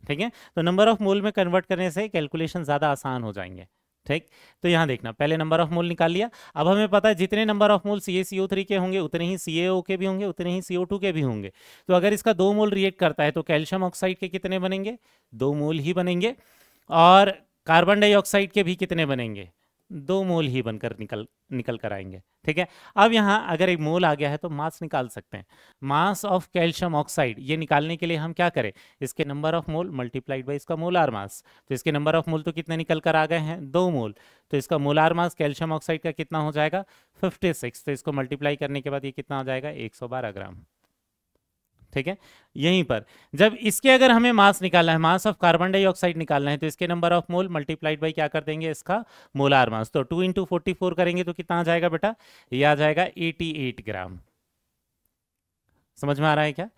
ठीक है, तो नंबर ऑफ मोल में कन्वर्ट करने से कैलकुलेशन ज्यादा आसान हो जाएंगे। ठीक, तो यहां देखना, पहले नंबर ऑफ मोल निकाल लिया। अब हमें पता है जितने नंबर ऑफ मोल CaCO3 के होंगे उतने ही CaO के भी होंगे, उतने ही CO2 के भी होंगे। तो अगर इसका 2 मोल रिएक्ट करता है तो कैल्शियम ऑक्साइड के कितने बनेंगे, 2 मोल ही बनेंगे, और कार्बन डाइऑक्साइड के भी कितने बनेंगे, 2 मोल ही बनकर निकल कर आएंगे। ठीक है, अब यहाँ अगर एक मोल आ गया है तो मास निकाल सकते हैं। मास ऑफ कैल्शियम ऑक्साइड ये निकालने के लिए हम क्या करें, इसके number of mole multiplied by इसका मोलार मास। तो इसके नंबर ऑफ मोल तो कितने निकल कर आ गए हैं, 2 मोल, तो इसका मोलार मास कैल्शियम ऑक्साइड का कितना हो जाएगा, 56, तो इसको मल्टीप्लाई करने के बाद ये कितना हो जाएगा, 112 ग्राम। ठीक है, यहीं पर जब इसके अगर हमें मास निकालना है, मास ऑफ कार्बन डाइऑक्साइड निकालना है, तो इसके number of mole multiplied by क्या कर देंगे, इसका मोलार मास। तो 2 × 44 करेंगे तो कितना आ जाएगा बेटा, ये आ जाएगा 88 ग्राम। समझ में आ रहा है क्या?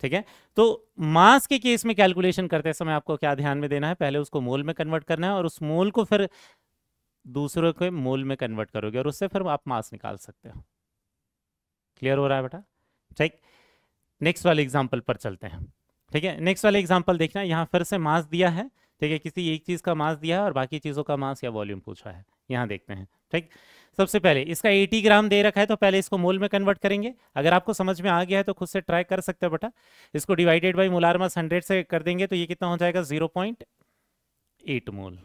ठीक है, तो मास के केस में कैलकुलेशन करते समय आपको क्या ध्यान में देना है, पहले उसको मोल में कन्वर्ट करना है और उस मोल को फिर दूसरे के मोल में कन्वर्ट करोगे और उससे फिर आप मास निकाल सकते हो। क्लियर हो रहा है बेटा? ठीक, नेक्स्ट वाले एग्जाम्पल पर चलते हैं। ठीक है, नेक्स्ट वाले एग्जाम्पल देखना, यहाँ फिर से मास दिया है। ठीक है, किसी एक चीज का मास दिया है और बाकी चीजों का मास या वॉल्यूम पूछा है, यहाँ देखते हैं। ठीक, सबसे पहले इसका 80 ग्राम दे रखा है तो पहले इसको मोल में कन्वर्ट करेंगे। अगर आपको समझ में आ गया है तो खुद से ट्राई कर सकते हो बेटा। इसको डिवाइडेड बाई मोलार मास 100 से कर देंगे तो ये कितना हो जाएगा, 0.8 मोल।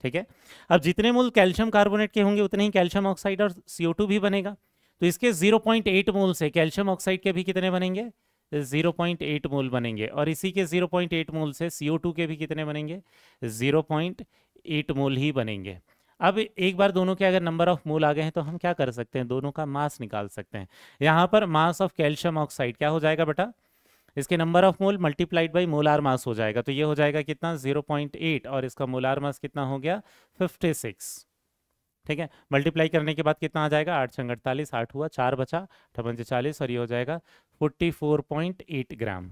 ठीक है, अब जितने मोल कैल्शियम कार्बोनेट के होंगे उतने ही कैल्शियम ऑक्साइड और CO2 भी बनेगा, तो इसके 0.8 मोल से कैल्शियम ऑक्साइड के भी कितने बनेंगे, 0.8 मोल बनेंगे, और इसी के 0.8 मोल से CO2 के भी कितने बनेंगे, 0.8 मोल ही बनेंगे। अब एक बार दोनों के अगर नंबर ऑफ मोल आ गए हैं तो हम क्या कर सकते हैं, दोनों का मास निकाल सकते हैं। यहाँ पर मास ऑफ कैल्शियम ऑक्साइड क्या हो जाएगा बेटा, इसके number of mole multiplied by molar mass हो जाएगा, तो ये हो जाएगा कितना, 0.8, और इसका मोलार मास कितना हो गया, 56। ठीक है, मल्टीप्लाई करने के बाद कितना आ जाएगा, 8 × 48, 8 हुआ, 4 बचा, 8 × 40, और ये हो जाएगा 44.8 ग्राम।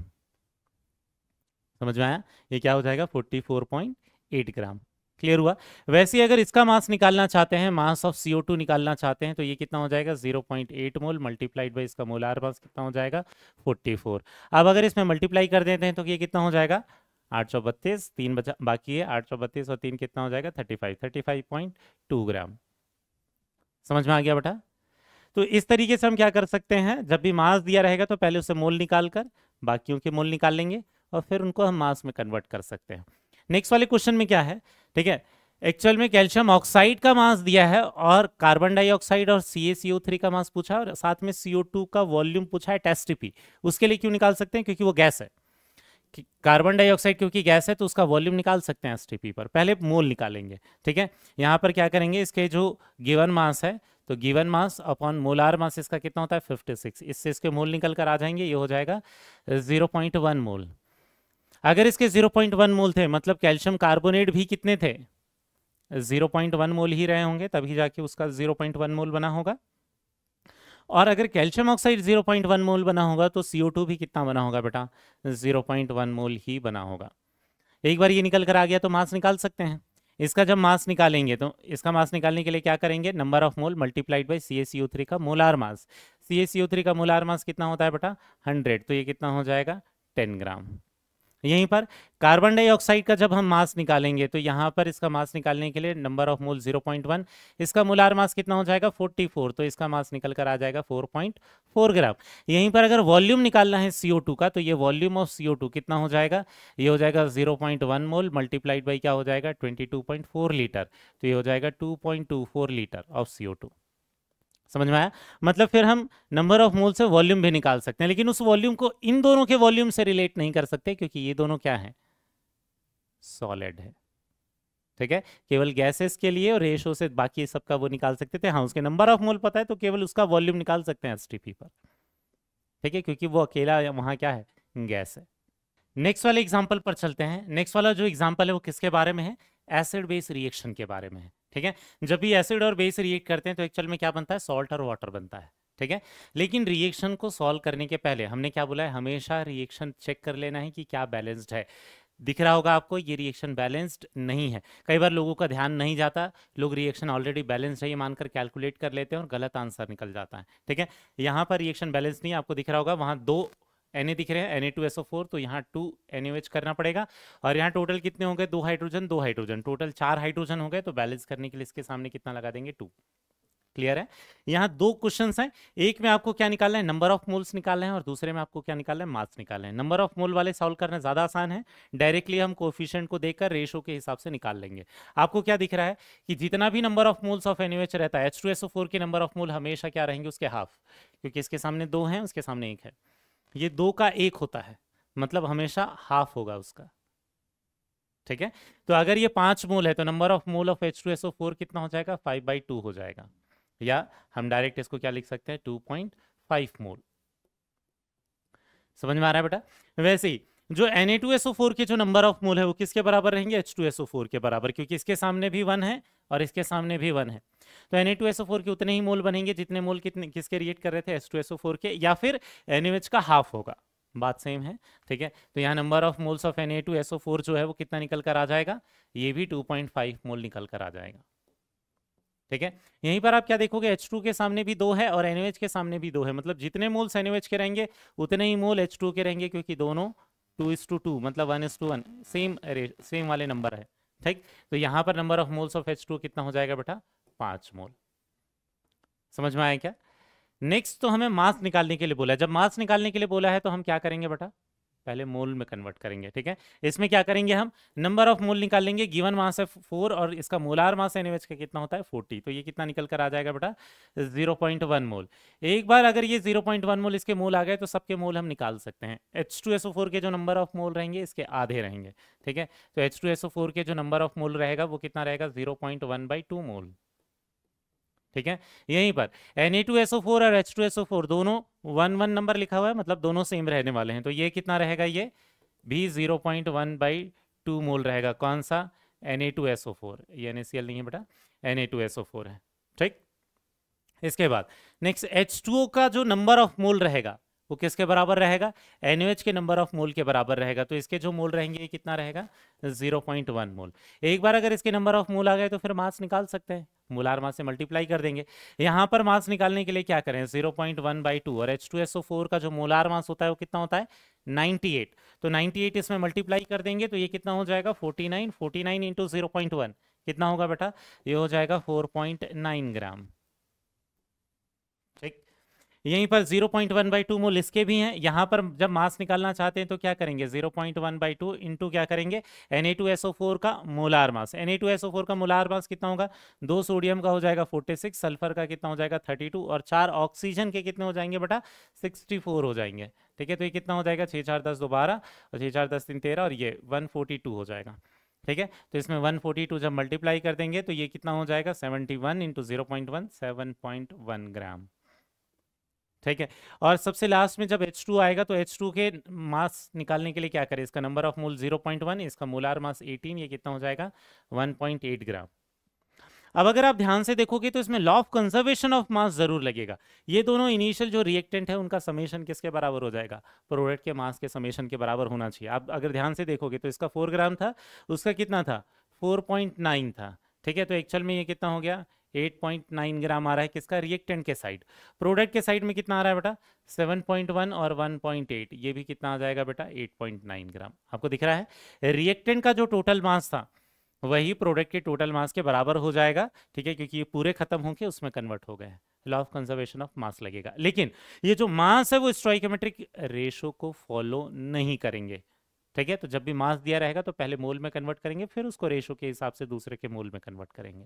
समझ में आया, ये क्या हो जाएगा, 44.8 ग्राम। क्लियर हुआ? वैसे ही अगर इसका मास निकालना चाहते हैं, मास ऑफ CO2 निकालना चाहते हैं, तो ये कितना हो जाएगा, 0.8 मोल मल्टीप्लाइड बाई इसका मोलार मास कितना हो जाएगा, 44। अब अगर इसमें मल्टीप्लाई कर देते हैं तो ये कितना हो जाएगा, 832, 3 बचा बाकी है, 832 और 3 कितना हो जाएगा, 35.2 ग्राम। समझ में आ गया बेटा? तो इस तरीके से हम क्या कर सकते हैं, जब भी मास दिया रहेगा तो पहले उससे मोल निकाल कर बाकियों के मोल निकाल लेंगे और फिर उनको हम मास में कन्वर्ट कर सकते हैं। नेक्स्ट वाले क्वेश्चन में क्या है, ठीक है, एक्चुअल में कैल्शियम ऑक्साइड का मास दिया है और कार्बन डाइऑक्साइड और CaCO3 का मास पूछा है और साथ में CO2 का वॉल्यूम पूछा है टेस्ट टीपी। उसके लिए क्यों निकाल सकते हैं, क्योंकि वो गैस है। कार्बन डाइऑक्साइड क्योंकि गैस है तो उसका वॉल्यूम निकाल सकते हैं एसटीपी पर, पहले मोल निकालेंगे। ठीक है, यहाँ पर क्या करेंगे, इसके जो गिवन मास है तो given mass upon molar mass इसका कितना होता है 56, इससे इसके मोल निकल कर आ जाएंगे, ये हो जाएगा 0.1 मोल। अगर इसके 0.1 मोल थे मतलब कैल्शियम कार्बोनेट भी कितने थे, 0.1 मोल ही रहे होंगे, तभी जाके उसका 0.1 मोल बना होगा। और अगर कैल्शियम ऑक्साइड 0.1 मोल बना होगा तो CO2 भी कितना बना होगा बेटा, 0.1 मोल ही बना होगा। एक बार ये निकल कर आ गया तो मास निकाल सकते हैं। इसका जब मास निकालेंगे तो इसका मास निकालने के लिए क्या करेंगे, number of mole multiplied by CaCO3 का मोलार मास। CaCO3 का मोलार मास कितना होता है बेटा 100, तो ये कितना हो जाएगा 10 ग्राम। यहीं पर कार्बन डाइऑक्साइड का जब हम मास निकालेंगे तो यहाँ पर इसका मास निकालने के लिए नंबर ऑफ मोल 0.1, इसका मोलार मास कितना हो जाएगा 44, तो इसका मास निकल कर आ जाएगा 4.4 ग्राम। यहीं पर अगर वॉल्यूम निकालना है CO2 का तो ये वॉल्यूम ऑफ CO2 कितना हो जाएगा, ये हो जाएगा 0.1 मोल मल्टीप्लाइड बाई क्या हो जाएगा 22.4 लीटर, तो ये हो जाएगा 2.24 लीटर ऑफ CO2। समझ में आया, मतलब फिर हम नंबर ऑफ मोल से वॉल्यूम भी निकाल सकते हैं, लेकिन उस वॉल्यूम को इन दोनों के वॉल्यूम से रिलेट नहीं कर सकते क्योंकि ये दोनों क्या है, सॉलिड है। ठीक है, केवल गैसेस के लिए और रेशो से बाकी सबका वो निकाल सकते थे। हाँ, उसके नंबर ऑफ मोल पता है तो केवल उसका वॉल्यूम निकाल सकते हैं एसटीपी पर। ठीक है, क्योंकि वो अकेला वहां क्या है, गैस है। नेक्स्ट वाले एग्जाम्पल पर चलते हैं। नेक्स्ट वाला जो एग्जाम्पल है वो किसके बारे में है, एसिड बेस रिएक्शन के बारे में है। ठीक है, जब भी एसिड और बेस रिएक्ट करते हैं तो एक्चुअल में क्या बनता है, सॉल्ट और वाटर बनता है। ठीक है, लेकिन रिएक्शन को सॉल्व करने के पहले हमने क्या बोला है, हमेशा रिएक्शन चेक कर लेना है कि क्या बैलेंस्ड है। दिख रहा होगा आपको ये रिएक्शन बैलेंस्ड नहीं है। कई बार लोगों का ध्यान नहीं जाता, लोग रिएक्शन ऑलरेडी बैलेंस्ड है ये मानकर कैलकुलेट कर लेते हैं और गलत आंसर निकल जाता है। ठीक है, यहाँ पर रिएक्शन बैलेंस नहीं है, आपको दिख रहा होगा वहाँ 2 Na दिख रहे हैं, Na2SO4, तो यहाँ 2 NaOH करना पड़ेगा। और यहाँ टोटल कितने हो गए, 2 हाइड्रोजन 2 हाइड्रोजन, टोटल 4 हाइड्रोजन हो गए। तो बैलेंस करने के लिए इसके सामने कितना लगा देंगे 2। क्लियर है, यहाँ 2 क्वेश्चंस हैं, एक में आपको क्या निकालना है, नंबर ऑफ मोल्स निकालना है, और दूसरे में आपको क्या निकालना है, मास निकालना है। नंबर ऑफ मोल वाले सॉल्व करना ज्यादा आसान है, डायरेक्टली हम कोएफिशिएंट को देखकर रेशो के हिसाब से निकाल लेंगे। आपको क्या दिख रहा है कि जितना भी number of moles of NaOH रहता है, H2SO4 के नंबर ऑफ मोल हमेशा क्या रहेंगे, उसके हाफ, क्योंकि इसके सामने 2 हैं उसके सामने 1 है, ये 2 का 1 होता है, मतलब हमेशा हाफ होगा उसका। ठीक है, तो अगर ये 5 मोल है तो number of mole of H2SO4 कितना हो जाएगा, 5/2 हो जाएगा, या हम डायरेक्ट इसको क्या लिख सकते हैं 2.5 मोल। समझ में आ रहा है बेटा। वैसे ही जो Na2SO4 के जो नंबर ऑफ मोल है वो किसके बराबर रहेंगे, H2SO4 के बराबर, क्योंकि इसके सामने भी 1 है और इसके सामने भी 1 है। तो Na2SO4 के उतने ही मोल बनेंगे जितने मोल कितने किसके रिएक्ट कर रहे थे, H2SO4 के, या फिर NaOH का हाफ होगा, बात सेम है। ठीक है, तो यहाँ number of moles of Na2SO4 जो है वो कितना निकल कर आ जाएगा, ये भी 2.5 मोल निकल कर आ जाएगा। ठीक है, यहीं पर आप क्या देखोगे, H2 के सामने भी 2 है और NaOH के सामने भी 2 है, मतलब जितने मोल्स NaOH के रहेंगे उतने ही मोल H2 के रहेंगे, क्योंकि दोनों 2:2 मतलब 1:1 सेम वाले नंबर है। ठीक, तो यहाँ पर number of moles of H2 कितना हो जाएगा बेटा, 5 मोल। समझ में आया क्या। नेक्स्ट तो हमें मास निकालने के लिए बोला है, जब मास निकालने के लिए बोला है तो हम क्या करेंगे बेटा, पहले मोल में कन्वर्ट करेंगे। ठीक है, इसमें क्या करेंगे, हम नंबर ऑफ मोल निकालेंगे, गिवन मास है 4 और इसका मोलार मास NaOH का कितना होता है 40, तो ये कितना निकल कर आ जाएगा बेटा 0.1 मोल। एक बार अगर ये 0.1 मोल इसके मोल आ गए तो सबके मोल हम निकाल सकते हैं। H2SO4 के जो नंबर ऑफ मोल रहेंगे इसके आधे रहेंगे। ठीक है, तो H2SO4 के जो नंबर ऑफ मोल रहेगा वो कितना रहेगा 0.1/2 मोल। ठीक है, यहीं पर Na2SO4 और H2SO4 दोनों 1 नंबर लिखा हुआ है, मतलब दोनों सेम रहने वाले हैं, तो ये कितना रहेगा, ये भी 0.1/2 मोल रहेगा। कौन सा, Na2SO4, ये NaCl नहीं है बेटा, Na2SO4 है। ठीक, इसके बाद नेक्स्ट H2O का जो नंबर ऑफ मोल रहेगा वो किसके बराबर रहेगा, NaOH के नंबर ऑफ मोल के बराबर रहेगा, तो इसके जो मोल रहेंगे ये कितना रहेगा 0.1 मोल। एक बार अगर इसके नंबर ऑफ मोल आ गए तो फिर मास निकाल सकते हैं, मोलार मास से मल्टीप्लाई कर देंगे। यहाँ पर मास निकालने के लिए क्या करें, 0.1/2, और H2SO4 का जो मोलार मास होता है वो कितना होता है 98, तो 98 इसमें मल्टीप्लाई कर देंगे तो ये कितना हो जाएगा 49, 49 इंटू 0.1 कितना होगा बेटा, ये हो जाएगा 4.9 ग्राम। ठीक, यहीं पर 0.1/2 मोल इसके भी हैं। यहाँ पर जब मास निकालना चाहते हैं तो क्या करेंगे, 0.1/2 इंटू क्या करेंगे, Na2SO4 का मोलार मास। Na2SO4 का मोलार मास कितना होगा, 2 सोडियम का हो जाएगा 46, सल्फर का कितना हो जाएगा 32, और 4 ऑक्सीजन के कितने हो जाएंगे बेटा, 64 हो जाएंगे। ठीक है, तो ये कितना हो जाएगा, 6 4 10 2 12 और 6 4 10 3 13 और ये 142 हो जाएगा। ठीक है, तो इसमें 142 जब मल्टीप्लाई कर देंगे तो ये कितना हो जाएगा, 71 इंटू 0.1 7.1 ग्राम। ठीक है, और सबसे लास्ट में जब H2 आएगा तो H2 के मास निकालने के लिए क्या करें, इसका नंबर ऑफ मोल 0.1, इसका मोलार मास 18, ये कितना हो जाएगा 1.8 ग्राम। अब अगर आप ध्यान से देखोगे तो इसमें law of conservation of mass जरूर लगेगा। ये दोनों इनिशियल जो रिएक्टेंट है उनका समेशन किसके बराबर हो जाएगा, प्रोडक्ट के मास के समेशन के बराबर होना चाहिए। आप अगर ध्यान से देखोगे तो इसका 4 ग्राम था, उसका कितना था 4.9 था। ठीक है, तो एक्चुअल में ये कितना हो गया 8.9 ग्राम आ रहा है किसका, रिएक्टेंट के साइड। प्रोडक्ट के साइड में कितना आ रहा है बेटा 7.1 और 1.8, ये भी कितना आ जाएगा बेटा 8.9 ग्राम। आपको दिख रहा है रिएक्टेंट का जो टोटल मास था वही प्रोडक्ट के टोटल मास के बराबर हो जाएगा। ठीक है, क्योंकि ये पूरे खत्म होके उसमें कन्वर्ट हो गए। Law of conservation of mass लगेगा, लेकिन ये जो मास है वो स्टोइकोमेट्रिक रेशो को फॉलो नहीं करेंगे। ठीक है, तो जब भी मास दिया रहेगा तो पहले मोल में कन्वर्ट करेंगे, फिर उसको रेशो के हिसाब से दूसरे के मोल में कन्वर्ट करेंगे।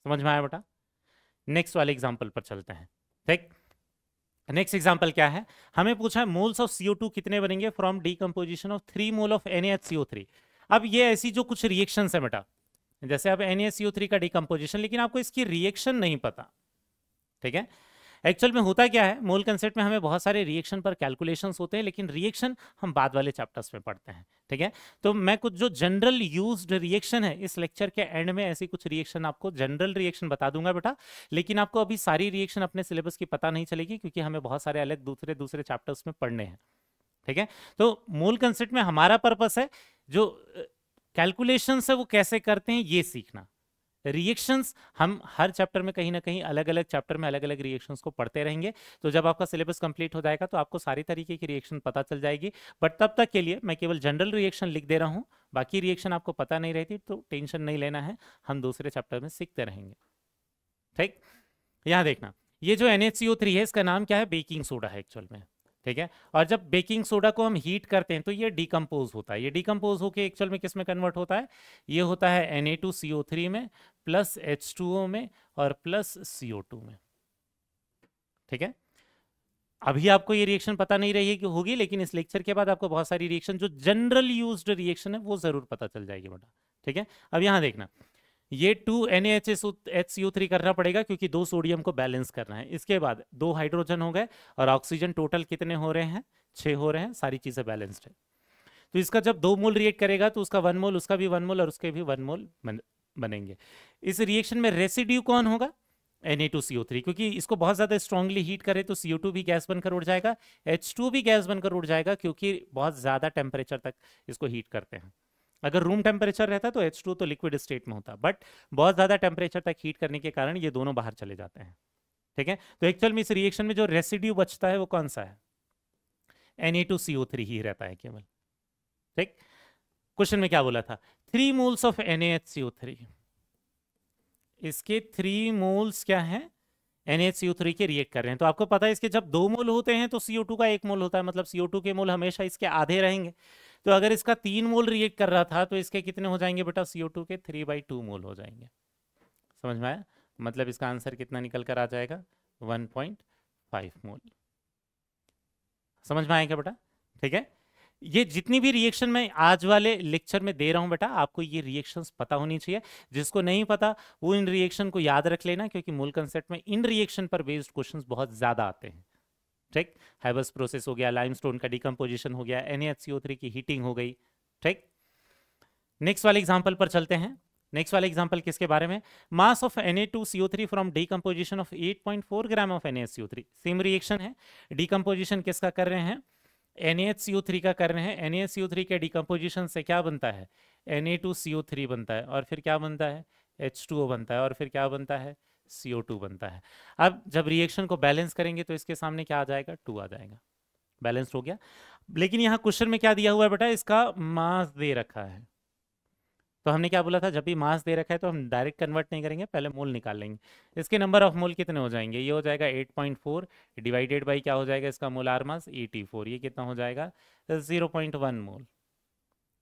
समझ में आया बेटा? नेक्स्ट वाले एग्जाम्पल पर चलते हैं। ठीक, नेक्स्ट एग्जाम्पल क्या है, हमें पूछा है मोल्स ऑफ CO2 कितने बनेंगे from decomposition of 3 mole of NaHCO3। अब ये ऐसी जो कुछ रिएक्शंस है बेटा, जैसे अब NaCO3 का डिकम्पोजिशन, लेकिन आपको इसकी रिएक्शन नहीं पता। ठीक है, एक्चुअल में होता क्या है, मोल कंसेप्ट में हमें बहुत सारे रिएक्शन पर कैलकुलेशंस होते हैं, लेकिन रिएक्शन हम बाद वाले चैप्टर्स में पढ़ते हैं। ठीक है, तो मैं कुछ जो जनरल यूज्ड रिएक्शन है इस लेक्चर के एंड में ऐसी कुछ रिएक्शन आपको जनरल रिएक्शन बता दूंगा बेटा, लेकिन आपको अभी सारी रिएक्शन अपने सिलेबस की पता नहीं चलेगी क्योंकि हमें बहुत सारे अलग दूसरे दूसरे चैप्टर्स में पढ़ने हैं। ठीक है, तो मोल कंसेप्ट में हमारा पर्पस है जो कैलकुलेशंस है वो कैसे करते हैं ये सीखना। रिएक्शंस हम हर चैप्टर में कहीं ना कहीं अलग अलग चैप्टर में अलग अलग रिएक्शंस को पढ़ते रहेंगे, तो जब आपका सिलेबस कंप्लीट हो जाएगा तो आपको सारी तरीके की रिएक्शन पता चल जाएगी। बट तब तक के लिए मैं केवल जनरल रिएक्शन लिख दे रहा हूं, बाकी रिएक्शन आपको पता नहीं रहती तो टेंशन नहीं लेना है, हम दूसरे चैप्टर में सीखते रहेंगे। ठीक, यहां देखना, ये जो NaCO3 है इसका नाम क्या है, बेकिंग सोडा है एक्चुअल में। ठीक है, और जब बेकिंग सोडा को हम हीट करते हैं तो ये डिकम्पोज होता है, ये डिकम्पोज होकर एक्चुअल में किस में कन्वर्ट होता है, ये होता है Na2CO3 में प्लस H2O में और प्लस CO2 में। ठीक है, अभी आपको ये रिएक्शन पता नहीं रही है कि होगी, लेकिन इस लेक्चर के बाद आपको बहुत सारी रिएक्शन जो जनरल यूज्ड रिएक्शन है वो जरूर पता चल जाएगी बेटा। ठीक है, अब यहां देखना, ये 2 NaHCO3 करना पड़ेगा क्योंकि 2 सोडियम को बैलेंस करना है। इसके बाद 2 हाइड्रोजन हो गए और ऑक्सीजन टोटल कितने हो रहे हैं, 6 हो रहे हैं, सारी चीजें बैलेंस्ड है। तो इसका जब 2 मोल रिएक्ट करेगा तो उसका 1 मोल, उसका भी 1 मोल और उसके भी 1 मोल बनेंगे। इस रिएक्शन में रेसिड्यू कौन होगा, Na2CO3, क्योंकि इसको बहुत ज्यादा स्ट्रांगली हीट करे तो CO2 भी गैस बनकर उड़ जाएगा, H2 भी गैस बनकर उड़ जाएगा, क्योंकि बहुत ज्यादा टेम्परेचर तक इसको हीट करते हैं। अगर रूम टेम्परेचर रहता तो H2 तो लिक्विड स्टेट में होता, बट बहुत ज्यादा टेम्परेचर तक हीट करने के कारण ये दोनों बाहर चले जाते हैं। ठीक है, तो एक्चुअल में इस रिएक्शन में जो रेसिड्यू बचता है वो कौन सा है, Na2CO3 ही रहता है केवल। ठीक, क्वेश्चन में क्या बोला था, 3 मोल्स ऑफ NaHCO3, इसके 3 मोल्स क्या है, NaHCO3 के रिएक्ट कर रहे हैं। तो आपको पता है इसके जब 2 मोल होते हैं तो CO2 का 1 मोल होता है, मतलब CO2 के मोल हमेशा इसके आधे रहेंगे। तो अगर इसका 3 मोल रिएक्ट कर रहा था तो इसके कितने हो जाएंगे बेटा, CO2 के 3/2 मोल हो जाएंगे। समझ में आया, मतलब इसका आंसर कितना निकल कर आ जाएगा 1.5 मोल। समझ में आएगा बेटा? ठीक है, ये जितनी भी रिएक्शन मैं आज वाले लेक्चर में दे रहा हूं बेटा, आपको ये रिएक्शंस पता होनी चाहिए। जिसको नहीं पता वो इन रिएक्शन को याद रख लेना, क्योंकि मूल कंसेप्ट में इन रिएक्शन पर बेस्ड क्वेश्चंस बहुत ज्यादा आते हैं। ठीक, हैबर्स प्रोसेस हो गया, लाइमस्टोन का डिकम्पोजिशन हो गया, NaHCO3 की हीटिंग हो गई। ठीक, नेक्स्ट वाले एग्जांपल पर चलते हैं। नेक्स्ट वाले एग्जांपल किसके बारे में, mass of Na2CO3 from decomposition of 8.4 gram of NaHCO3। Same reaction है, डिकम्पोजिशन किसका कर रहे हैं, NaHCO3 का कर रहे हैं। NaHCO3 के डिकम्पोजिशन से क्या बनता है, Na2CO3 बनता है, और फिर क्या बनता है, H2O बनता है, और फिर क्या बनता है, CO2 बनता है। अब जब रिएक्शन को बैलेंस करेंगे तो इसके सामने क्या आ जाएगा, 2 आ जाएगा, बैलेंस्ड हो गया। लेकिन यहाँ क्वेश्चन में क्या दिया हुआ है बेटा, इसका मास दे रखा है। तो हमने क्या बोला था, जब भी मास दे रखा है तो हम डायरेक्ट कन्वर्ट नहीं करेंगे, पहले मोल निकाल लेंगे। इसके नंबर ऑफ मोल कितने हो जाएंगे, ये हो जाएगा 8.4 डिवाइडेड बाई क्या हो जाएगा इसका मोलार मास 84, ये कितना हो जाएगा 0.1 मोल।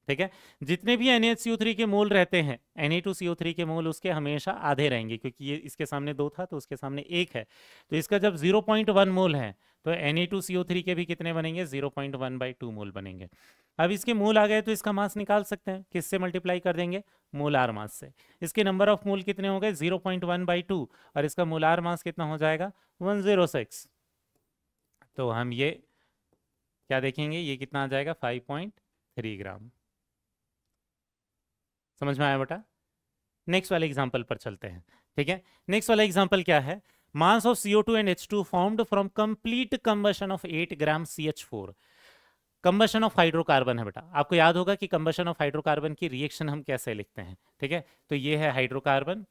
ठीक है, जितने भी NaHCO3 के मोल रहते हैं, Na2CO3 के मोल उसके हमेशा आधे रहेंगे, क्योंकि ये इसके सामने 2 था तो उसके सामने 1 है, तो इसका जब 0.1 मोल है तो Na2CO3 के भी कितने बनेंगे 0.1/2 मोल बनेंगे। अब इसके मोल आ गए तो इसका मास निकाल सकते हैं, किससे मल्टीप्लाई कर देंगे, मोलार मास से। इसके नंबर ऑफ मोल कितने हो गए 0.1/2 और इसका मोलार मास कितना हो जाएगा 106। तो हम ये क्या देखेंगे, ये कितना आ जाएगा 5.3 ग्राम। समझ में आया बेटा? नेक्स्ट वाले एग्जांपल पर चलते हैं। ठीक है, नेक्स्ट वाला एग्जांपल क्या है, mass of CO2 and H2 formed from complete combustion of 8 gram CH4। Combustion of hydrocarbon है बेटा, आपको याद होगा कि कंबशन ऑफ हाइड्रोकार्बन की रिएक्शन हम कैसे लिखते हैं। ठीक है, तो ये है हाइड्रोकार्बन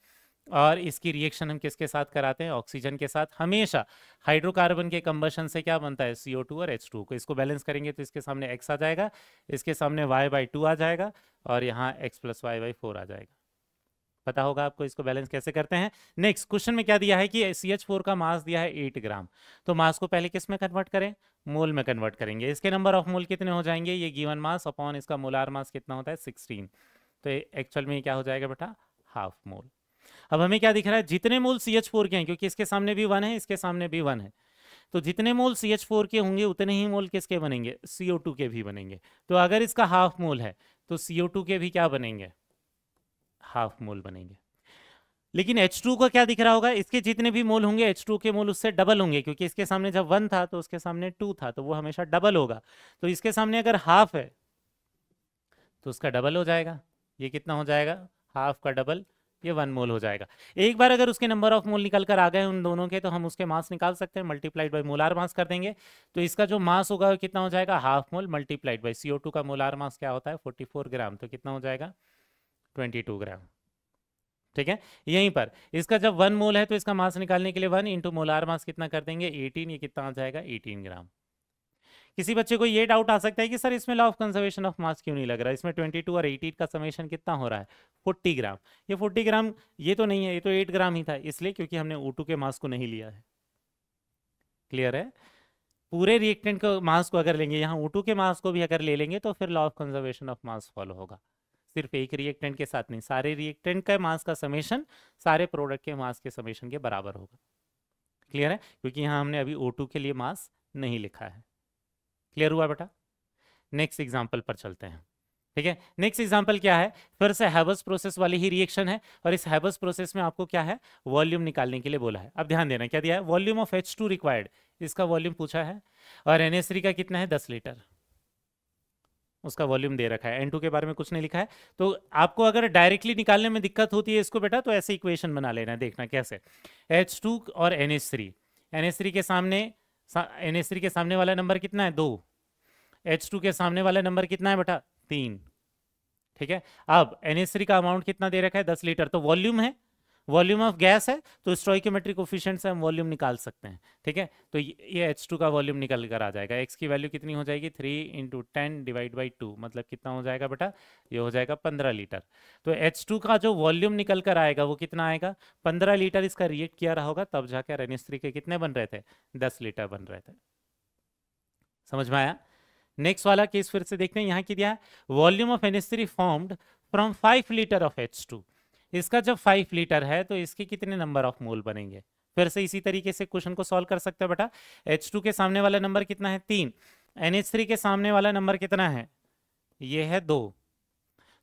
और इसकी रिएक्शन हम किसके साथ कराते हैं, ऑक्सीजन के साथ। हमेशा हाइड्रोकार्बन के कंबशन से क्या बनता है CO2 और H2 को, इसको बैलेंस करेंगे तो इसके सामने x आ जाएगा, इसके सामने y/2 आ जाएगा और यहाँ x + y/4 आ जाएगा। पता होगा आपको इसको बैलेंस कैसे करते हैं। नेक्स्ट क्वेश्चन में क्या दिया है कि CH4 का मास दिया है 8 ग्राम, तो मास को पहले किस में कन्वर्ट करें, मोल में कन्वर्ट करेंगे। इसके नंबर ऑफ मोल कितने हो जाएंगे, ये गिवन मास अपॉन इसका मोलार मास कितना होता है 16, तो एक्चुअल में क्या हो जाएगा बेटा हाफ मोल। अब हमें क्या दिख रहा है, जितने मोल CH4 के हैं, क्योंकि इसके सामने भी 1 है इसके सामने भी 1 है, तो जितने मोल CH4 के होंगे उतने ही मोल किसके बनेंगे, CO2 के भी बनेंगे। तो अगर इसका हाफ मोल है तो CO2 के भी क्या बनेंगे, हाफ मोल बनेंगे। लेकिन H2 का क्या दिख रहा होगा, इसके जितने भी मोल होंगे H2 के मोल उससे डबल होंगे, क्योंकि इसके सामने जब 1 था तो उसके सामने 2 था, तो वो हमेशा डबल होगा। तो इसके सामने अगर हाफ है तो उसका डबल हो जाएगा, ये कितना हो जाएगा हाफ का डबल, ये 1 मोल हो जाएगा। एक बार अगर उसके नंबर ऑफ मोल निकल कर आ गए उन दोनों के, तो हम उसके मास निकाल सकते हैं, मल्टीप्लाइड बाय मोलार मास कर देंगे। तो इसका जो मास होगा वो कितना हो जाएगा half mole multiplied by CO2 का मोलार मास क्या होता है 44 ग्राम, तो कितना हो जाएगा 22 ग्राम। ठीक है, यहीं पर इसका जब 1 मोल है तो इसका मास निकालने के लिए 1 इंटू मोलार मास कितना कर देंगे 18, ये कितना आ जाएगा 18 ग्राम। किसी बच्चे को ये डाउट आ सकता है कि सर इसमें law of conservation of mass क्यों नहीं लग रहा है, इसमें 22 और 18 का समेशन कितना हो रहा है 40 ग्राम। ये 40 ग्राम ये तो नहीं है, ये तो 8 ग्राम ही था, इसलिए क्योंकि हमने O2 के मास को नहीं लिया है। क्लियर है, पूरे रिएक्टेंट के मास को अगर लेंगे, यहाँ O2 के मास को भी अगर ले लेंगे तो फिर law of conservation of mass follow होगा। सिर्फ एक रिएक्टेंट के साथ नहीं, सारे रिएक्टेंट का मास का समेशन सारे प्रोडक्ट के मास के समेशन के बराबर होगा। क्लियर है, क्योंकि यहाँ हमने अभी O2 के लिए मास नहीं लिखा है। क्लियर हुआ बेटा? नेक्स्ट एग्जाम्पल पर चलते हैं। ठीक है, नेक्स्ट एग्जाम्पल क्या है, फिर से हैबर्स प्रोसेस वाली ही रिएक्शन है, और इस हैबर्स प्रोसेस में आपको क्या है वॉल्यूम निकालने के लिए बोला है। अब ध्यान देना क्या दिया है, वॉल्यूम ऑफ H2 रिक्वायर्ड, इसका वॉल्यूम पूछा है, और NH3 का कितना है 10 लीटर, उसका वॉल्यूम दे रखा है। N2 के बारे में कुछ नहीं लिखा है। तो आपको अगर डायरेक्टली निकालने में दिक्कत होती है इसको बेटा, तो ऐसे इक्वेशन बना लेना है, देखना कैसे। H2 और NH3, NH3 के सामने वाला नंबर कितना है 2, H2 के सामने वाला नंबर कितना है बेटा 3। ठीक है, अब NH3 का अमाउंट कितना दे रखा है 10 लीटर, तो वॉल्यूम है, वॉल्यूम ऑफ गैस है, तो स्टोइकोमेट्रिक कोफिशिएंट से हम वॉल्यूम निकाल सकते हैं। ठीक है, तो ये H2 का वॉल्यूम निकल कर आ जाएगा, x की वैल्यू कितनी हो जाएगी 3 × 10 डिवाइड बाई 2, मतलब कितना हो जाएगा बेटा, ये हो जाएगा 15 लीटर। तो H2 का जो वॉल्यूम निकल कर आएगा वो कितना आएगा 15 लीटर, इसका रिएक्ट किया रहा होगा तब जाकर NH3 के कितने बन रहे थे 10 लीटर बन रहे थे। समझ में आया? नेक्स्ट वाला केस फिर से देखते हैं, यहाँ की दिया है volume of NH3 formed from 5 litre of H2। इसका जब 5 लीटर है तो इसके कितने नंबर ऑफ मोल बनेंगे, फिर से इसी तरीके से क्वेश्चन को सॉल्व कर सकते हैं बेटा। H2 के सामने वाला नंबर कितना है 3, NH3 के सामने वाला नंबर कितना है, ये है 2।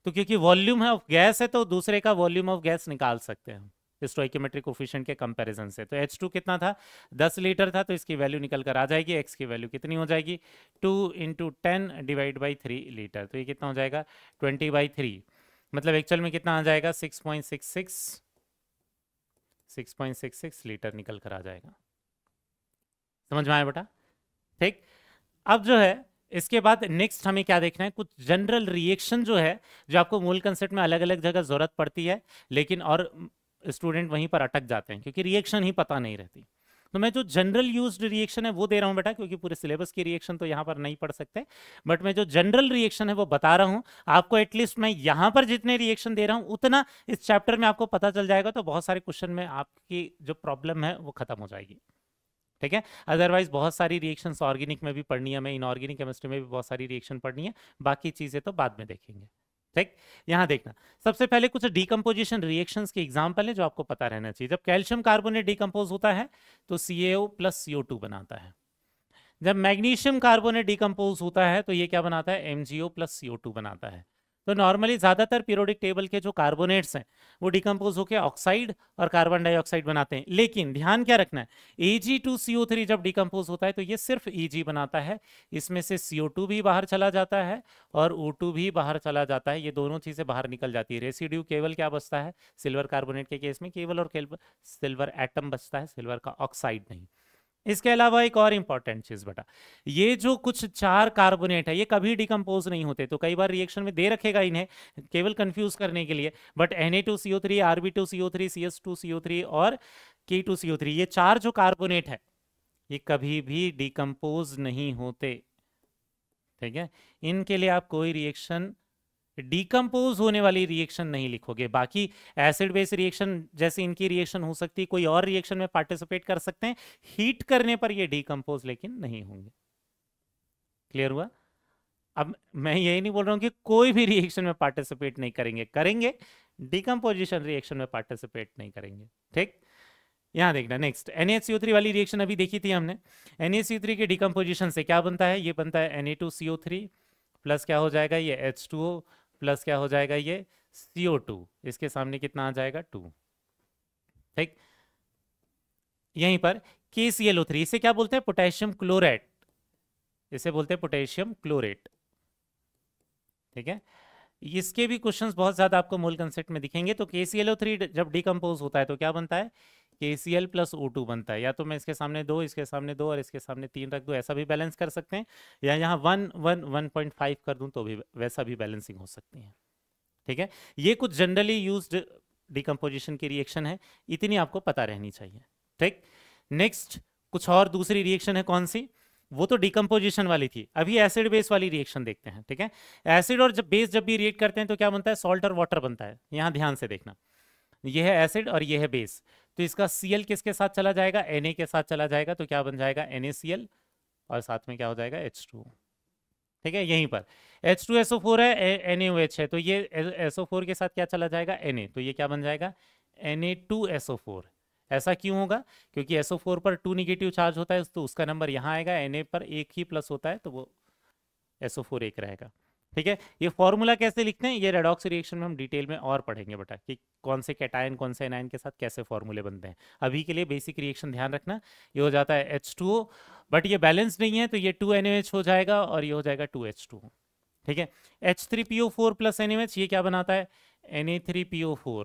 तो क्योंकि वॉल्यूम है ऑफ गैस है तो दूसरे का वॉल्यूम ऑफ गैस निकाल सकते हैं स्टोइकोमेट्रिक कोफिशिएंट के कंपैरिजन से। तो H2 कितना था 10 लीटर था, तो इसकी वैल्यू निकल कर आ जाएगी, x की वैल्यू कितनी हो जाएगी 2 × 10 डिवाइड बाई 3 लीटर, तो ये कितना हो जाएगा 20/3, मतलब एक्चुअल में कितना आ जाएगा 6.66 लीटर निकल कर आ जाएगा। समझ में आया बेटा? ठीक, अब जो है इसके बाद नेक्स्ट हमें क्या देखना है, कुछ जनरल रिएक्शन जो है जो आपको मूल कंसेप्ट में अलग अलग जगह जरूरत पड़ती है, लेकिन और स्टूडेंट वहीं पर अटक जाते हैं क्योंकि रिएक्शन ही पता नहीं रहती। तो मैं जो जनरल यूज्ड रिएक्शन है वो दे रहा हूं बेटा, क्योंकि पूरे सिलेबस की रिएक्शन तो यहां पर नहीं पढ़ सकते, बट मैं जो जनरल रिएक्शन है वो बता रहा हूं आपको। एटलीस्ट मैं यहां पर जितने रिएक्शन दे रहा हूं उतना इस चैप्टर में आपको पता चल जाएगा, तो बहुत सारे क्वेश्चन में आपकी जो प्रॉब्लम है वो खत्म हो जाएगी। ठीक है, अदरवाइज बहुत सारी रिएक्शंस ऑर्गेनिक में भी पढ़नी है, हमें इनऑर्गेनिक केमिस्ट्री में भी बहुत सारी रिएक्शन पढ़नी है, बाकी चीजें तो बाद में देखेंगे। ठीक, यहां देखना, सबसे पहले कुछ डीकंपोजिशन रिएक्शंस के एग्जांपल है जो आपको पता रहना चाहिए। जब कैल्शियम कार्बोनेट डीकंपोज होता है तो CaO प्लस CO2 बनाता है। जब मैग्नीशियम कार्बोनेट डीकंपोज होता है तो ये क्या बनाता है, MgO प्लस CO2 बनाता है। तो नॉर्मली ज्यादातर पीरियोडिक टेबल के जो कार्बोनेट्स हैं वो डिकम्पोज होकर ऑक्साइड और कार्बन डाइऑक्साइड बनाते हैं, लेकिन ध्यान क्या रखना है, Ag2CO3 जब डिकम्पोज होता है तो ये सिर्फ Eg बनाता है, इसमें से CO2 भी बाहर चला जाता है और O2 भी बाहर चला जाता है, ये दोनों चीजें बाहर निकल जाती है। रेसिड्यू केवल क्या बचता है, सिल्वर कार्बोनेट के केस में केवल और केवल सिल्वर एटम बचता है, सिल्वर का ऑक्साइड नहीं। इसके अलावा एक और इंपॉर्टेंट चीज बेटा, ये जो कुछ 4 कार्बोनेट है ये कभी डिकम्पोज नहीं होते, तो कई बार रिएक्शन में दे रखेगा इन्हें केवल कंफ्यूज करने के लिए, बट Na2CO3, Rb2CO3, CS2CO3 और K2CO3 ये 4 जो कार्बोनेट है ये कभी भी डिकम्पोज नहीं होते। ठीक है, इनके लिए आप कोई रिएक्शन, डिकम्पोज होने वाली रिएक्शन नहीं लिखोगे। बाकी एसिड बेस रिएक्शन जैसे इनकी रिएक्शन हो सकती है, कोई और रिएक्शन में पार्टिसिपेट कर सकते हैं, हीट करने पर ये डिकम्पोज लेकिन नहीं होंगे। क्लियर हुआ? अब मैं यही नहीं बोल रहा हूं कि कोई भी रिएक्शन में पार्टिसिपेट नहीं करेंगे, करेंगे, डिकम्पोजिशन रिएक्शन में पार्टिसिपेट नहीं करेंगे। ठीक, यहां देखना नेक्स्ट, NaCO3 वाली रिएक्शन अभी देखी थी हमने। NaCO3 के डिकम्पोजिशन से क्या बनता है, ये बनता है Na2CO3 प्लस क्या हो जाएगा ये H2O प्लस क्या हो जाएगा ये CO2, इसके सामने कितना आ जाएगा 2। ठीक, यहीं पर KClO3, इसे क्या बोलते हैं, पोटेशियम क्लोराइड, इसे बोलते हैं पोटेशियम क्लोरेट। ठीक है, इसके भी क्वेश्चंस बहुत ज्यादा आपको मूल कंसेप्ट में दिखेंगे। तो KClO3 जब डिकम्पोज होता है तो क्या बनता है, KCl प्लस O2 बनता है। या तो मैं इसके सामने 2, इसके सामने 2 और इसके सामने 3 रख दूं, ऐसा भी बैलेंस कर सकते हैं, या यहाँ 1 1 1.5 कर दूं तो भी वैसा भी बैलेंसिंग हो सकती है। ठीक है, ये कुछ जनरली यूज्ड डिकम्पोजिशन की रिएक्शन है, इतनी आपको पता रहनी चाहिए। ठीक, नेक्स्ट कुछ और दूसरी रिएक्शन है, कौन सी, वो तो डिकम्पोजिशन वाली थी, अभी एसिड बेस वाली रिएक्शन देखते हैं। ठीक है, एसिड और जब बेस जब भी रिएक्ट करते हैं तो क्या बनता है, सॉल्ट और वाटर बनता है। यहां ध्यान से देखना, ये है एसिड और ये है बेस, तो इसका Cl किसके साथ चला जाएगा, Na के साथ चला जाएगा, तो क्या बन जाएगा NaCl और साथ में क्या हो जाएगा H2O। ठीक है, यहीं पर H2SO4 है, NaOH है, तो ये SO4 के साथ क्या चला जाएगा Na, तो ये क्या बन जाएगा Na2SO4। ऐसा क्यों होगा, क्योंकि SO4 पर 2 निगेटिव चार्ज होता है, तो उसका नंबर यहाँ आएगा, Na पर 1 ही प्लस होता है तो वो SO4 1 रहेगा। ठीक है, ये फॉर्मूला कैसे लिखते हैं ये रेडॉक्स रिएक्शन में हम डिटेल में और पढ़ेंगे बेटा, कि कौन से कैटायन कौन से एनायन के साथ कैसे फॉर्मूले बनते हैं। अभी के लिए बेसिक रिएक्शन ध्यान रखना, ये हो जाता है H2O, बट ये बैलेंस नहीं है तो ये 2NaOH हो जाएगा और ये हो जाएगा 2H2O। ठीक है, H3PO4 प्लस NaOH ये क्या बनाता है, Na3PO4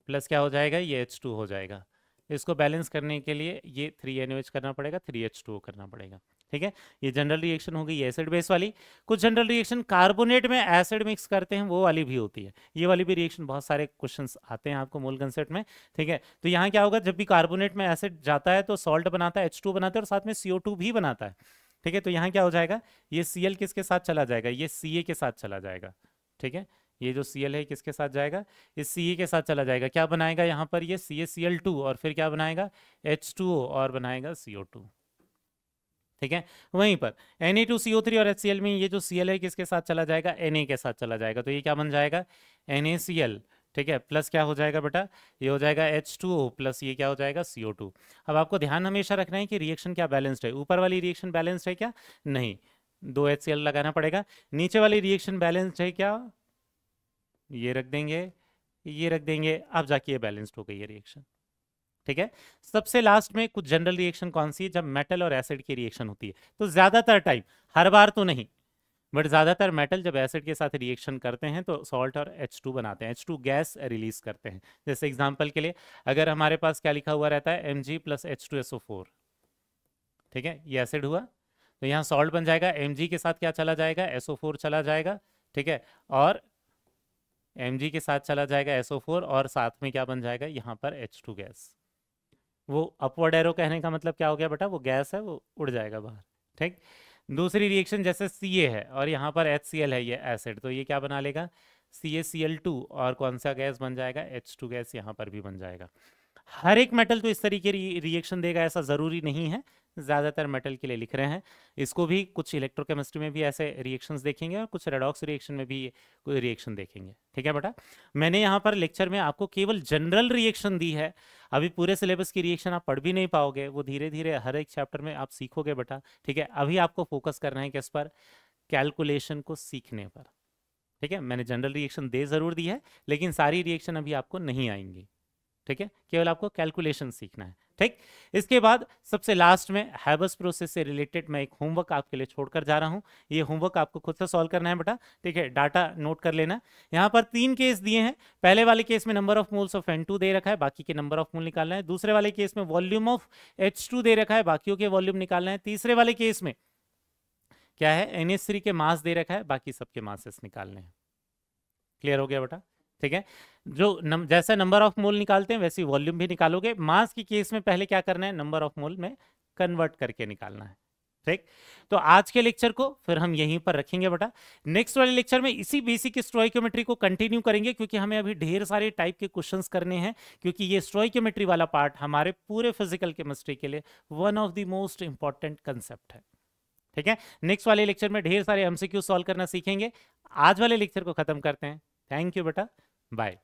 प्लस क्या हो जाएगा ये H2 हो जाएगा। इसको बैलेंस करने के लिए ये 3NaOH करना पड़ेगा, 3H2O करना पड़ेगा। ठीक है, ये जनरल रिएक्शन हो गई एसिड बेस वाली। कुछ जनरल रिएक्शन कार्बोनेट में एसिड मिक्स करते हैं वो वाली भी होती है, ये वाली भी रिएक्शन बहुत सारे क्वेश्चंस आते हैं आपको मूल कंसेप्ट में। ठीक है, तो यहाँ क्या होगा, जब भी कार्बोनेट में एसिड जाता है तो सॉल्ट बनाता है, H2 बनाता है और साथ में CO2 भी बनाता है। ठीक है, तो यहाँ क्या हो जाएगा, ये Cl किसके साथ चला जाएगा, ये Ca के साथ चला जाएगा। ठीक है, ये जो Cl है किसके साथ जाएगा, इस Ca के साथ चला जाएगा, क्या बनाएगा यहाँ पर ये CaCl2 और फिर क्या बनाएगा H2O और बनाएगा CO2। ठीक है, वहीं पर Na2CO3 और HCl में ये जो Cl है किसके साथ चला जाएगा, Na के साथ चला जाएगा, तो ये क्या बन जाएगा NaCl। ठीक है, प्लस क्या हो जाएगा बेटा, ये हो जाएगा H2O प्लस ये क्या हो जाएगा CO2। अब आपको ध्यान हमेशा रखना है कि रिएक्शन क्या बैलेंस्ड है, ऊपर वाली रिएक्शन बैलेंस्ड है क्या, नहीं, 2 HCl लगाना पड़ेगा। नीचे वाली रिएक्शन बैलेंस्ड है क्या, ये रख देंगे, ये रख देंगे, अब जाके ये बैलेंस्ड हो गई है रिएक्शन। ठीक है, सबसे लास्ट में कुछ जनरल रिएक्शन कौन सी है, जब मेटल और एसिड की रिएक्शन होती है, तो ज्यादातर टाइम, हर बार तो नहीं, बट ज्यादातर मेटल जब एसिड के साथ रिएक्शन करते हैं तो सॉल्ट और H2 बनाते हैं, H2 गैस रिलीज करते हैं। जैसे एग्जांपल के लिए अगर हमारे पास क्या लिखा हुआ रहता है Mg प्लस H2SO4, ठीक है, ये एसिड हुआ, तो यहाँ सॉल्ट बन जाएगा, Mg के साथ क्या चला जाएगा SO4 चला जाएगा। ठीक है, और Mg के साथ चला जाएगा SO4 और साथ में क्या बन जाएगा यहाँ पर H2 गैस। वो अपवर्ड एरो कहने का मतलब क्या हो गया बेटा, वो गैस है, वो उड़ जाएगा बाहर। ठीक। दूसरी रिएक्शन जैसे Ca है और यहाँ पर HCl है, ये एसिड, तो ये क्या बना लेगा, CaCl2, और कौन सा गैस बन जाएगा, H2 गैस यहाँ पर भी बन जाएगा। हर एक मेटल तो इस तरीके रिएक्शन देगा ऐसा ज़रूरी नहीं है, ज़्यादातर मेटल के लिए लिख रहे हैं। इसको भी कुछ इलेक्ट्रोकेमिस्ट्री में भी ऐसे रिएक्शंस देखेंगे और कुछ रेडॉक्स रिएक्शन में भी कोई रिएक्शन देखेंगे। ठीक है बेटा, मैंने यहाँ पर लेक्चर में आपको केवल जनरल रिएक्शन दी है, अभी पूरे सिलेबस की रिएक्शन आप पढ़ भी नहीं पाओगे, वो धीरे धीरे हर एक चैप्टर में आप सीखोगे बेटा। ठीक है, अभी आपको फोकस करना है किस पर, कैलकुलेशन को सीखने पर। ठीक है, मैंने जनरल रिएक्शन दे ज़रूर दी है, लेकिन सारी रिएक्शन अभी आपको नहीं आएंगी। ठीक है, केवल आपको कैलकुलेशन सीखना है। ठीक, इसके बाद सबसे लास्ट में हैबस प्रोसेस से रिलेटेड मैं एक होमवर्क आपके लिए छोड़कर जा रहा हूं, ये होमवर्क आपको खुद से सॉल्व करना है बेटा। ठीक है, डाटा नोट कर लेना। यहाँ पर 3 केस दिए हैं, पहले वाले केस में number of moles of N2 दे रखा है, बाकी के नंबर ऑफ मोल निकालना है। दूसरे वाले केस में वॉल्यूम ऑफ H2 दे रखा है, बाकियों के वॉल्यूम निकालना है। तीसरे वाले केस में क्या है, NH3 के मास दे रखा है, बाकी सबके मासेस निकालने हैं। क्लियर हो गया बेटा। ठीक है, जो जैसा नंबर ऑफ मोल निकालते हैं वैसी वॉल्यूम भी निकालोगे। मास की केस में पहले क्या करना है, नंबर ऑफ मोल में कन्वर्ट करके निकालना है। ठीक, तो आज के लेक्चर को फिर हम यहीं पर रखेंगे बेटा। नेक्स्ट वाले लेक्चर में इसी बेसिक स्टोइकोमेट्री को कंटिन्यू करेंगे, क्योंकि हमें अभी ढेर सारे टाइप के क्वेश्चंस करने हैं, क्योंकि ये स्टोइकोमेट्री वाला पार्ट हमारे पूरे फिजिकल केमिस्ट्री के लिए one of the most important concept है। ठीक है, नेक्स्ट वाले लेक्चर में ढेर सारे MCQ सॉल्व करना सीखेंगे। आज वाले लेक्चर को खत्म करते हैं। थैंक यू बेटा, बाय।